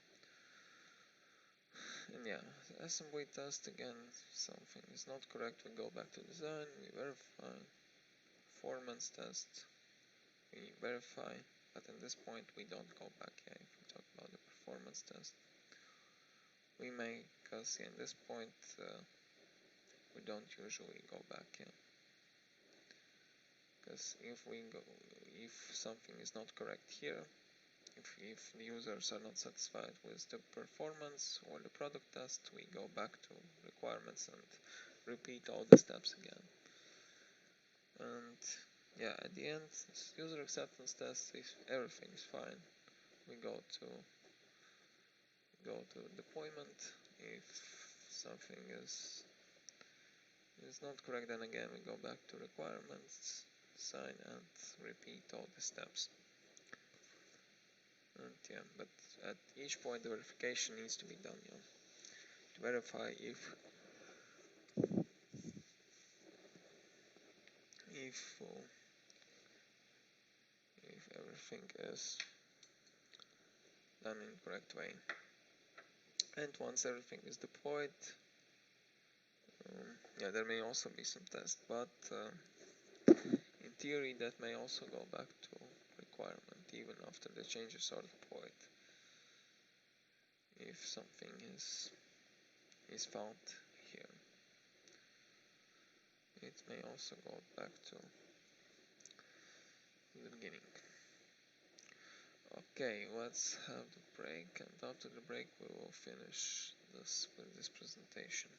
And yeah, assembly test, again, something is not correct, we go back to design, we verify. Performance test, we verify, but in this point we don't go back. Yeah, if we talk about the performance test, we may, because in this point we don't usually go back. Yeah, because if something is not correct here, if the users are not satisfied with the performance or the product test, we go back to requirements and repeat all the steps again. And yeah, at the end, user acceptance test, if everything is fine, we go to deployment. If something is not correct, then again we go back to requirements, design, and repeat all the steps. And yeah, but at each point the verification needs to be done. Yeah, to verify if everything is done in the correct way. And once everything is deployed, yeah, there may also be some tests, but in theory that may also go back to requirement even after the changes are deployed. If something is found here, it may also go back to the beginning. Okay, let's have the break, and after the break we will finish us with this presentation.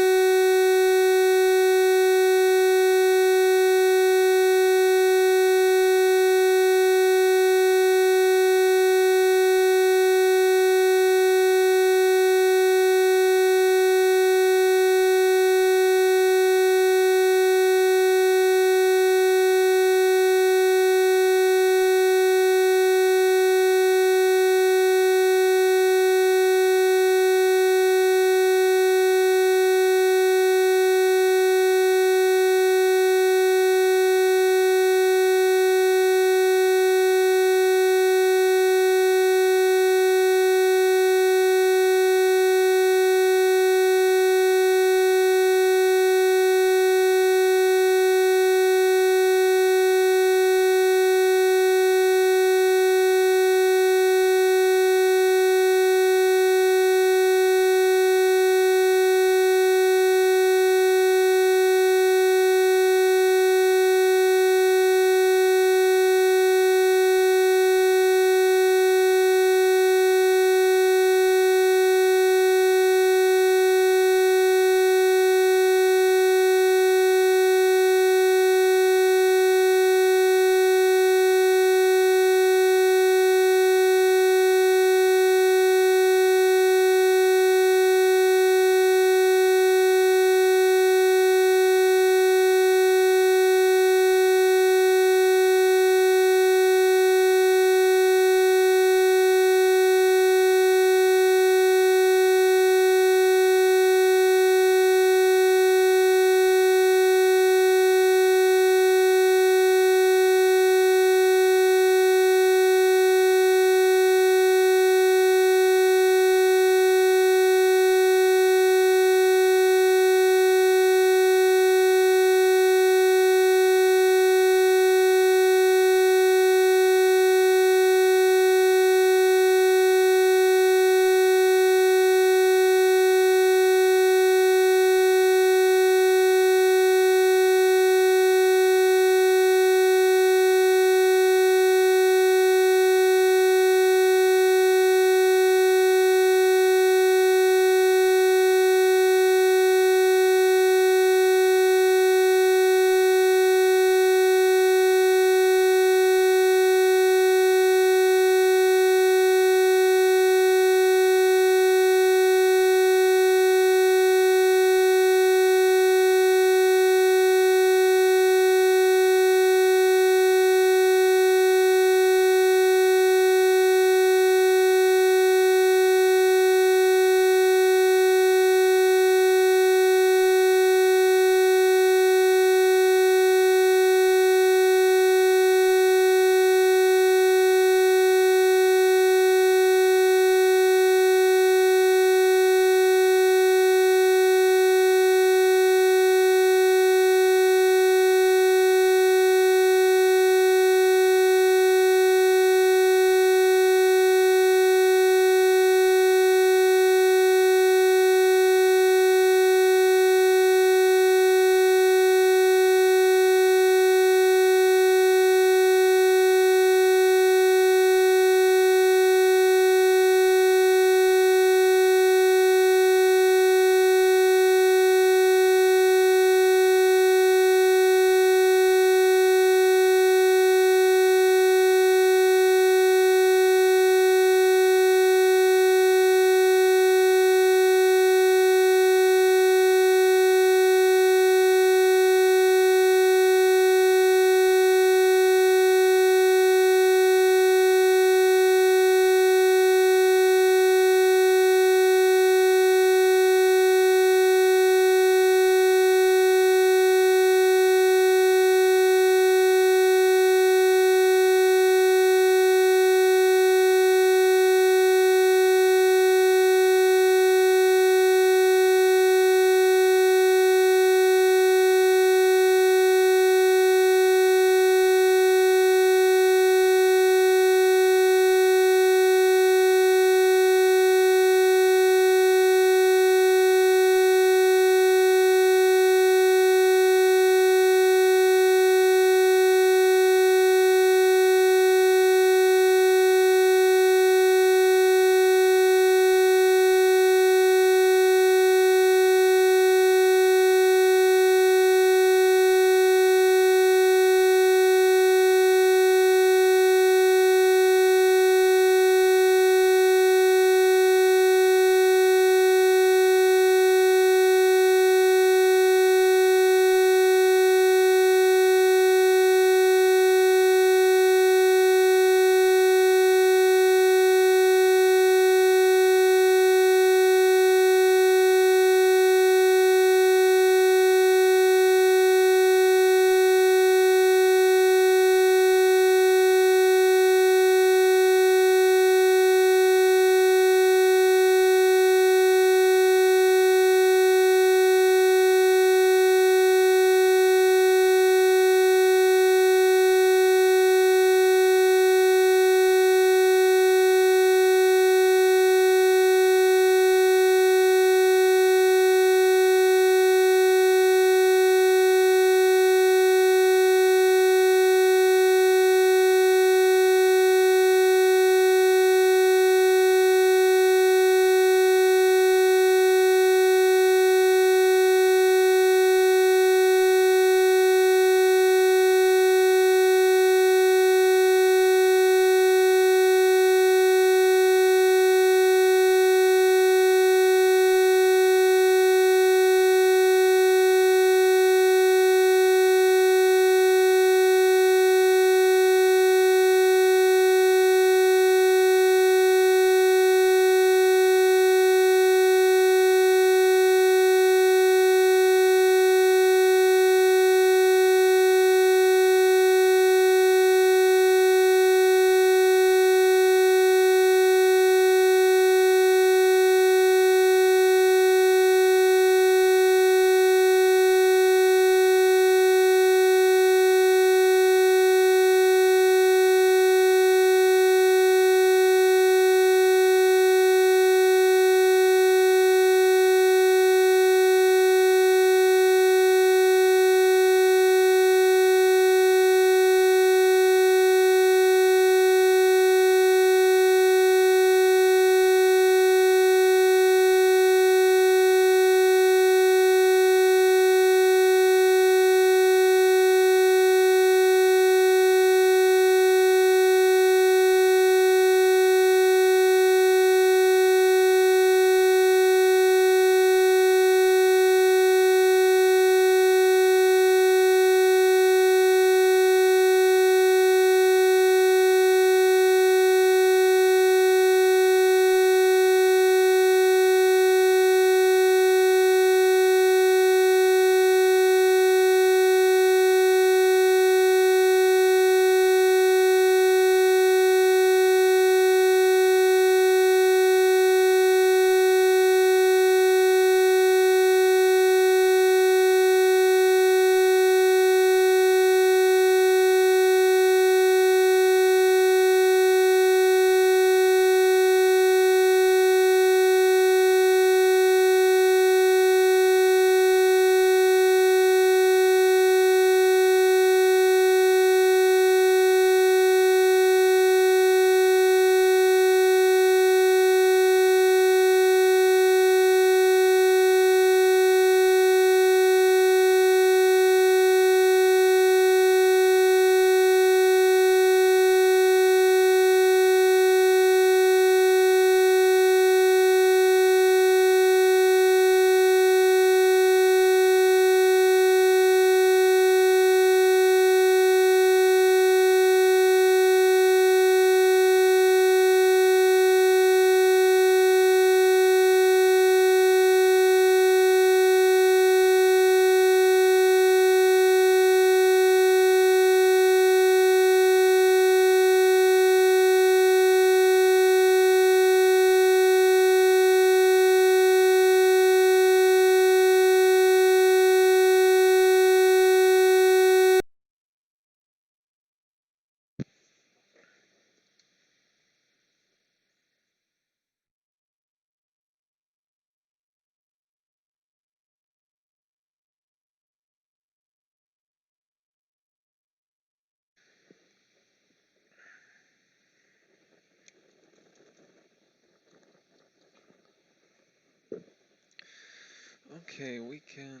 Okay, we can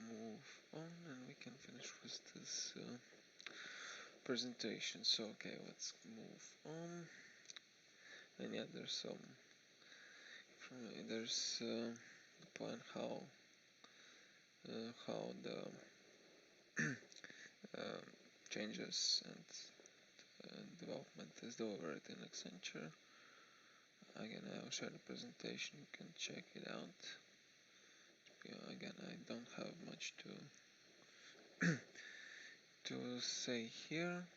move on and we can finish with this presentation. So okay, let's move on. And yeah, there's the plan how the uh, changes and development is delivered in Accenture. Again, I'll share the presentation. You can check it out. Yeah, again, I don't have much to say here.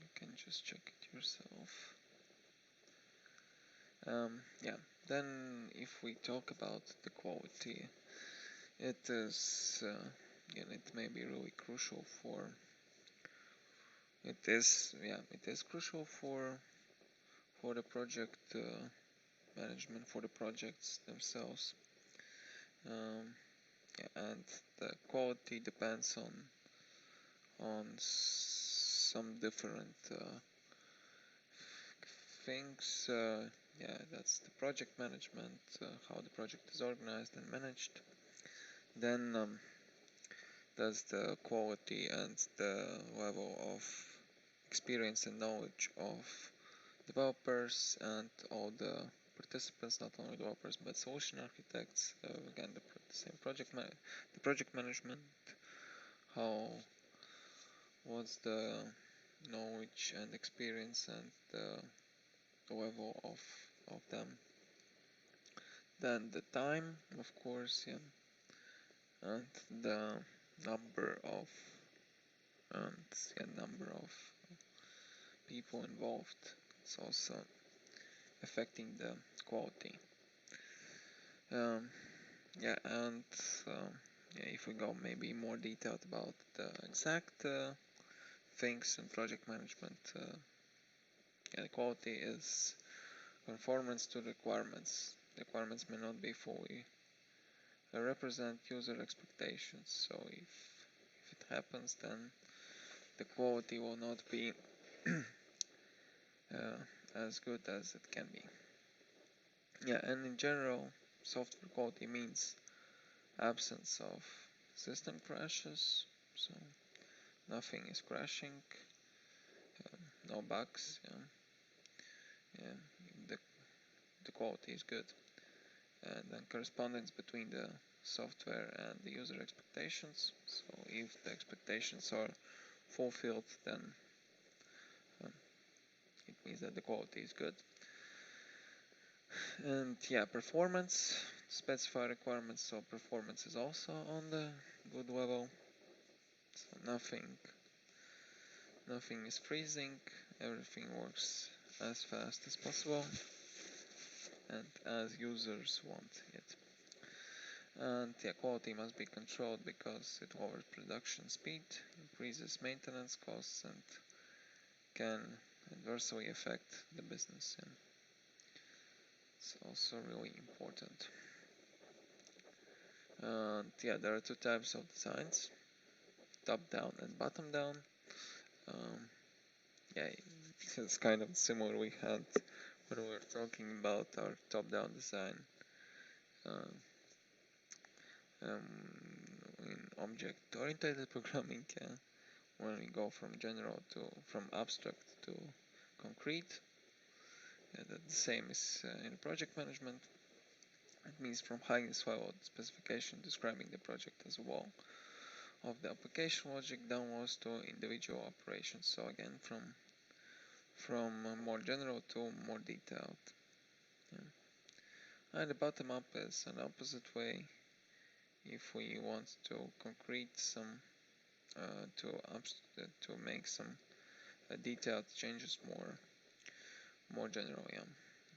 You can just check it yourself. Yeah. Then, if we talk about the quality, it is again, it may be really crucial for. It is crucial for the project management, for the projects themselves. Yeah, and the quality depends on some different things. Yeah, that's the project management, how the project is organized and managed. Then there's the quality and the level of experience and knowledge of developers and all the participants, not only developers but solution architects. Again, the same the project management. How what's the knowledge and experience and the level of them. Then the time, of course, yeah, and the number of number of people involved. It's also affecting the quality. Yeah, and yeah, if we go maybe more detailed about the exact things in project management, yeah, the quality is conformance to requirements. Requirements may not be fully represent user expectations. So if it happens, then the quality will not be as good as it can be. Yeah, and in general, software quality means absence of system crashes, so nothing is crashing, no bugs. Yeah, the quality is good, and then correspondence between the software and the user expectations. So if the expectations are fulfilled, then it means that the quality is good. And yeah, performance, specify requirements, so performance is also on the good level. So nothing is freezing, everything works as fast as possible and as users want it. And yeah, quality must be controlled because it lowers production speed, increases maintenance costs, and can adversely affect the business. And it's also really important. And yeah, there are two types of designs, top-down and bottom-down. Yeah, it's kind of similar we had when we were talking about our top-down design in object-oriented programming. When we go from abstract to concrete, the same is in project management. It means from highest level specification describing the project as a whole of the application logic downwards to individual operations. So again, from more general to more detailed. Yeah. And the bottom up is an opposite way. If we want to concrete some, to make some detailed changes more general. Yeah,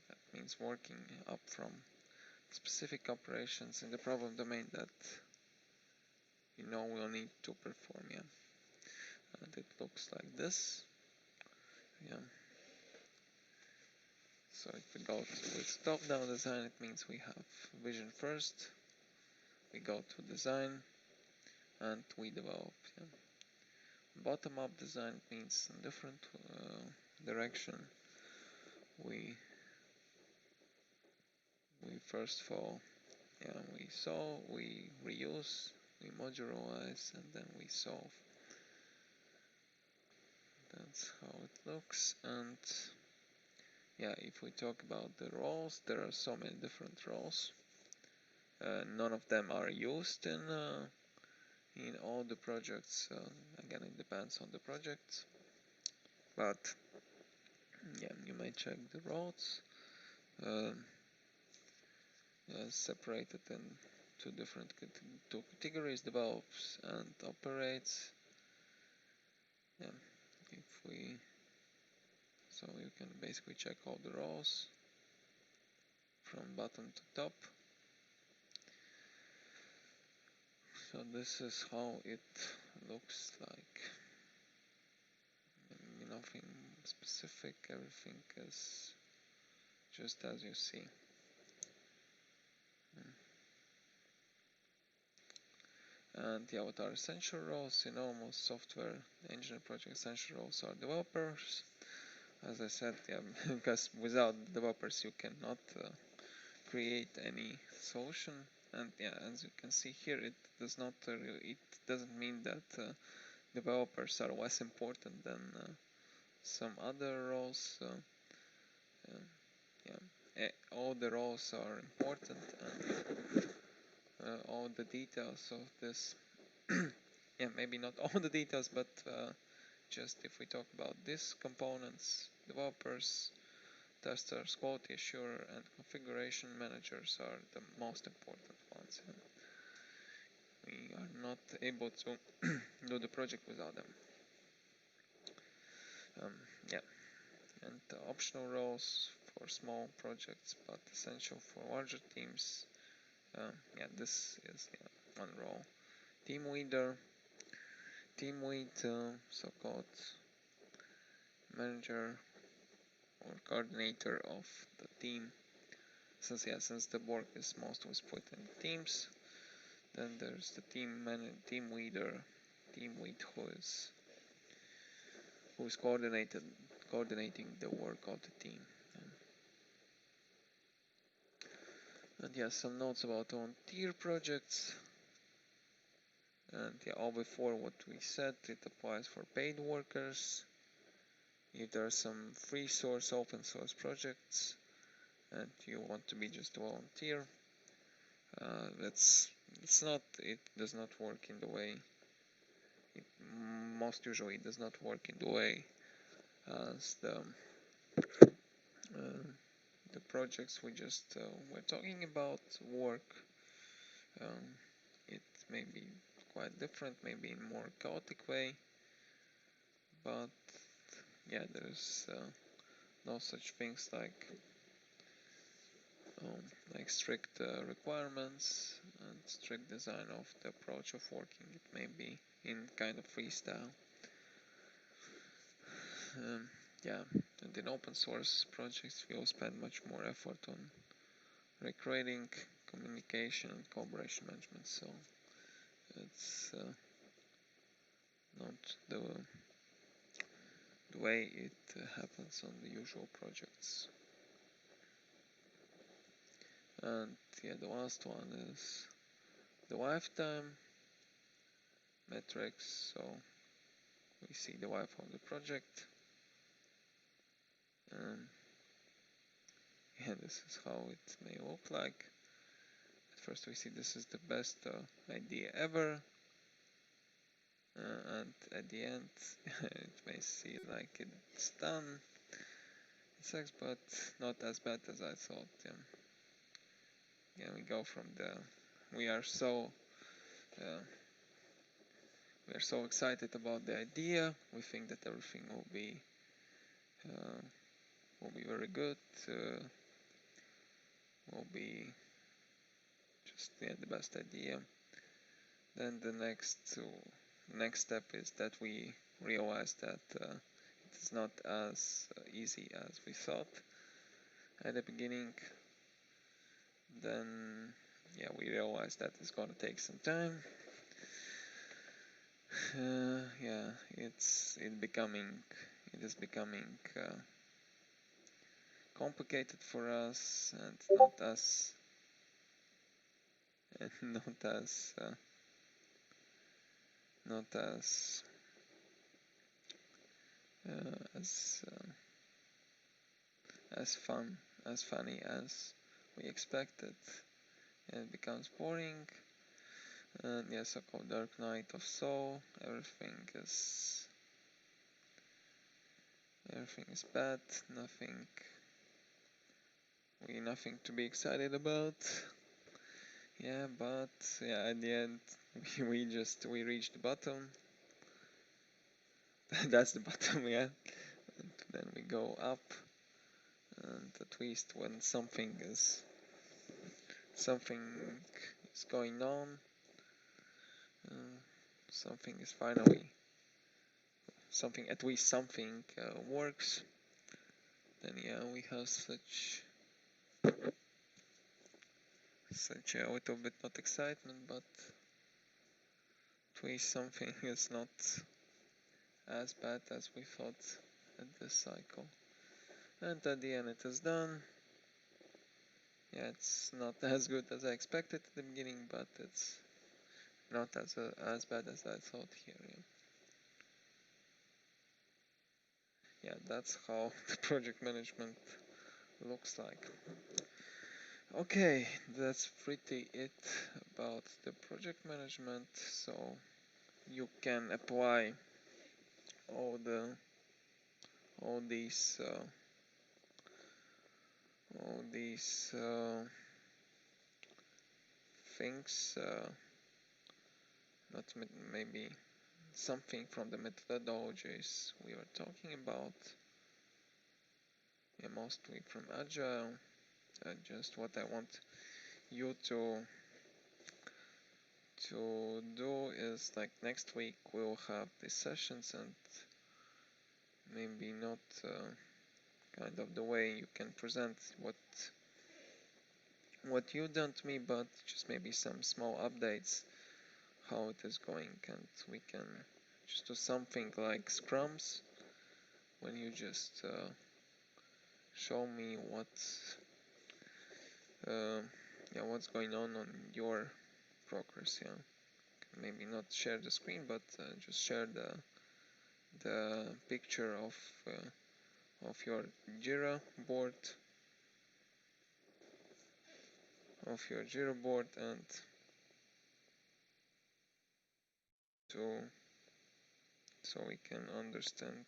that means working up from specific operations in the problem domain that we'll need to perform. Yeah, and it looks like this. Yeah. So if we go with top-down design, it means we have vision first, we go to design, and we develop. Yeah. Bottom-up design means a different direction. We first of all yeah, we solve, we reuse, we modularize, and then we solve. That's how it looks. And yeah, if we talk about the roles, there are so many different roles. None of them are used in all the projects. Again, it depends on the project, but yeah, you may check the roles. Separated in two categories: develops and operates. Yeah, so you can basically check all the roles from bottom to top. So this is how it looks like. Nothing specific, everything is just as you see. And yeah, what are essential roles? In almost software engineering project, essential roles are developers. As I said, yeah, because without developers you cannot create any solution. And yeah, as you can see here, it does not it doesn't mean that developers are less important than some other roles. Yeah, all the roles are important, and all the details of this. Yeah, maybe not all the details, but just if we talk about these components, developers, testers, quality assurer, and configuration managers are the most important ones. And we are not able to do the project without them. Yeah, and optional roles for small projects, but essential for larger teams. Yeah, this is one role. Team leader, team lead, so-called manager or coordinator of the team. Since the work is mostly split in teams, then there's the team leader, team lead who is coordinating the work of the team. And yeah, some notes about on-tier projects. And yeah, all before what we said, it applies for paid workers. If there are some free source, open source projects, and you want to be just a volunteer, it does not work in the way. Most usually, it does not work in the way as the projects we just were talking about work. It may be quite different, maybe in more chaotic way, but yeah, there's no such things like strict requirements and strict design of the approach of working. It may be in kind of freestyle. Yeah, and in open source projects we will spend much more effort on recreating, communication, and collaboration management. So it's not the way it happens on the usual projects. And yeah, the last one is the lifetime metrics. So we see the life of the project. Yeah, this is how it may look like. At first we see this is the best idea ever. And at the end it may seem like it's done. It sucks, but not as bad as I thought. Yeah, we go from we are so excited about the idea. We think that everything will be very good. Will be just the best idea. Then the next step is that we realize that it is not as easy as we thought at the beginning. Then yeah, we realize that it's gonna take some time. Yeah, it is becoming complicated for us and not as and not as as as funny as we expected. It becomes boring, and yeah, so-called Dark Night of Soul. Everything is bad. Nothing to be excited about. Yeah, but yeah, at the end we reached the bottom. That's the bottom, yeah. And then we go up, and at least when something is going on, uh, something is finally at least something works. Then yeah, we have such a little bit, not excitement, but at least something is not as bad as we thought at this cycle. And at the end it is done. Yeah, it's not as good as I expected at the beginning, but it's not as bad as I thought here. Yeah, that's how the project management looks like. Okay, that's pretty it about the project management. So you can apply all these things, not maybe something from the methodologies we were talking about, yeah, mostly from Agile. Just what I want you to do is, like, next week we'll have these sessions, and maybe not kind of the way you can present what you done to me, but just maybe some small updates how it is going, and we can just do something like scrums when you just show me what's going on your progress. Yeah, maybe not share the screen, but just share the picture of your Jira board and so we can understand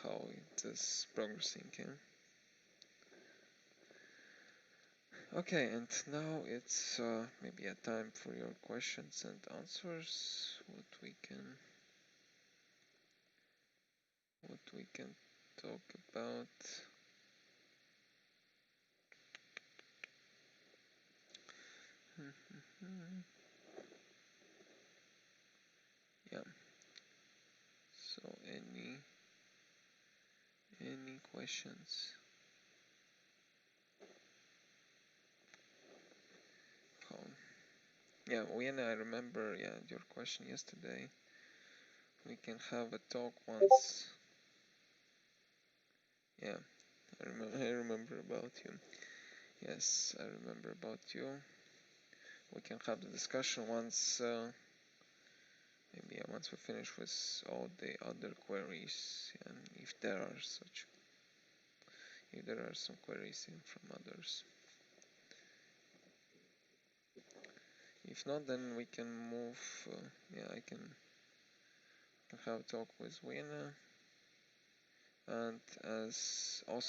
how it is progressing. Yeah? Okay, and now it's maybe a time for your questions and answers. What we can talk about. Yeah. So any questions? How? Yeah, Vienna, I remember. Yeah, your question yesterday. We can have a talk once. Yeah, I remember about you. Yes, I remember about you. We can have the discussion once. Maybe once we finish with all the other queries, and if there are some queries in from others. If not, then we can move. I can have a talk with Vienna, and as I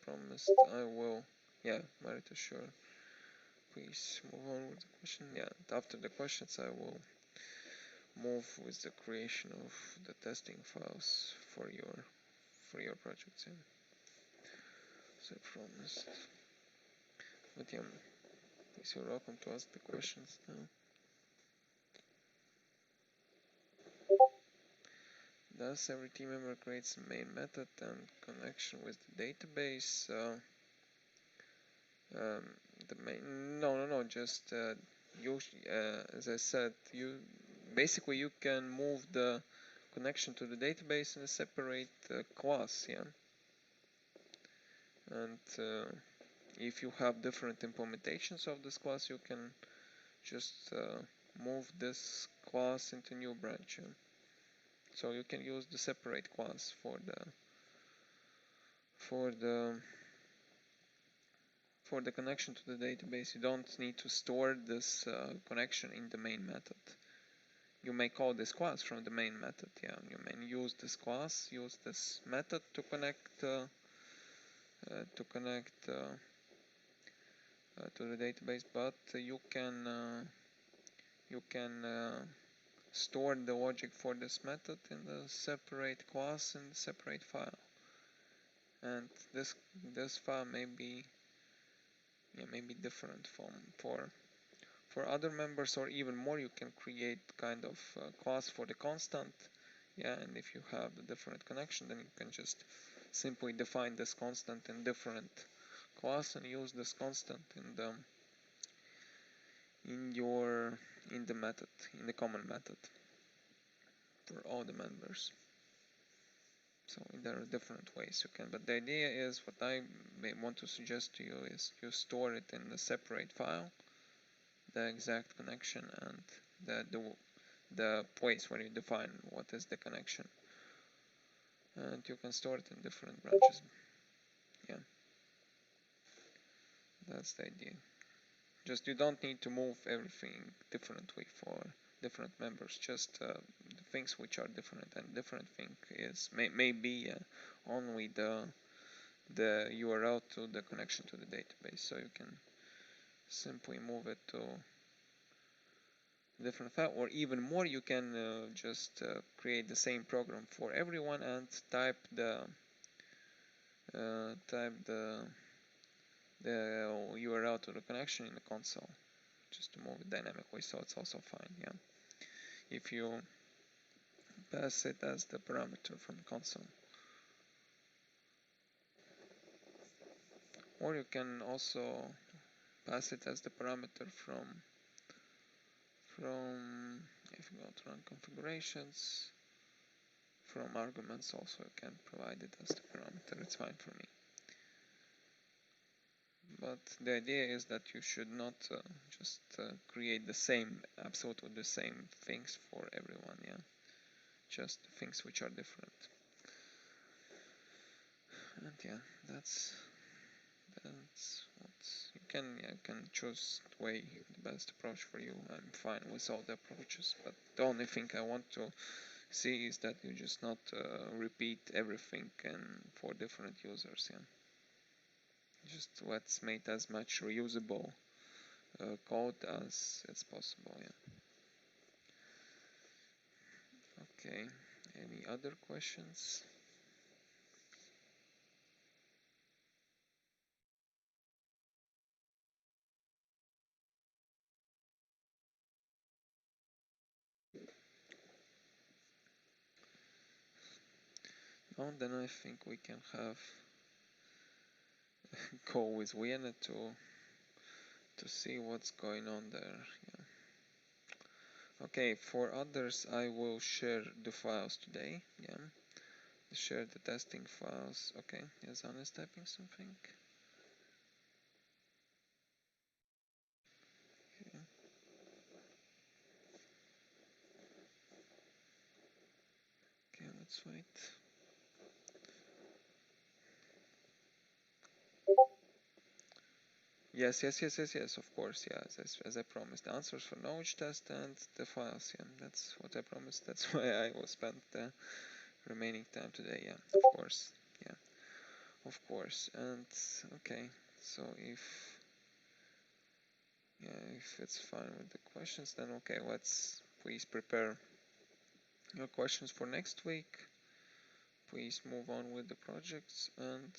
promised, I will. Yeah, Marita, sure. Please move on with the question. Yeah, after the questions, I will move with the creation of the testing files for your projects. Yeah. As I promised. But yeah, please, you're welcome to ask the questions now. Thus, every team member creates a main method and connection with the database. The main, no, just you. As I said, you can move the connection to the database in a separate class, yeah. And if you have different implementations of this class, you can just move this class into new branch. Yeah? So you can use the separate class for the connection to the database. You don't need to store this connection in the main method. You may call this class from the main method. Yeah, you may use this class, use this method to connect to the database, but you can store the logic for this method in the separate class in the separate file, and this file may be different for other members, or even more. You can create kind of class for the constant, yeah, and if you have a different connection, then you can just simply define this constant in different class and use this constant in the method, in the common method for all the members. So there are different ways you can, but the idea is, what I may want to suggest to you is you store it in a separate file, the exact connection and the place where you define what is the connection, and you can store it in different branches. Yeah, that's the idea. Just you don't need to move everything differently for different members, just the things which are different, and different thing is maybe only the URL to the connection to the database, so you can simply move it to a different file, or even more, you can just create the same program for everyone and type the URL to the connection in the console, just to move it dynamically, so it's also fine, yeah, if you pass it as the parameter from console. Or you can also pass it as the parameter from if you go to run configurations, from arguments also you can provide it as the parameter. It's fine for me. But the idea is that you should not just create absolutely the same things for everyone, yeah, just things which are different. And yeah, that's what you can choose the way, the best approach for you. I'm fine with all the approaches, but the only thing I want to see is that you just not repeat everything for different users, yeah. Just let's make as much reusable code as it's possible, yeah. Okay, any other questions? No, then I think we can have a call with Vienna to see what's going on there, yeah. Okay, for others I will share the files today, yeah. Share the testing files. Okay, yes, Anna is typing something. Okay. Okay, let's wait. Yes, of course, yeah, as I promised. The answers for knowledge test and the files, yeah, that's what I promised. That's why I will spend the remaining time today, yeah, of course, yeah, of course. And okay, so if it's fine with the questions, then okay, let's please prepare your questions for next week. Please move on with the projects, and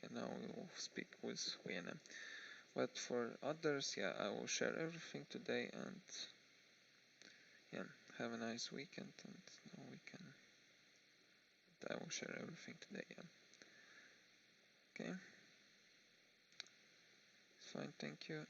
yeah, now we will speak with Vienna. But for others, yeah, I will share everything today, and yeah, have a nice weekend, and now we can. I will share everything today, yeah. Okay. It's fine, thank you.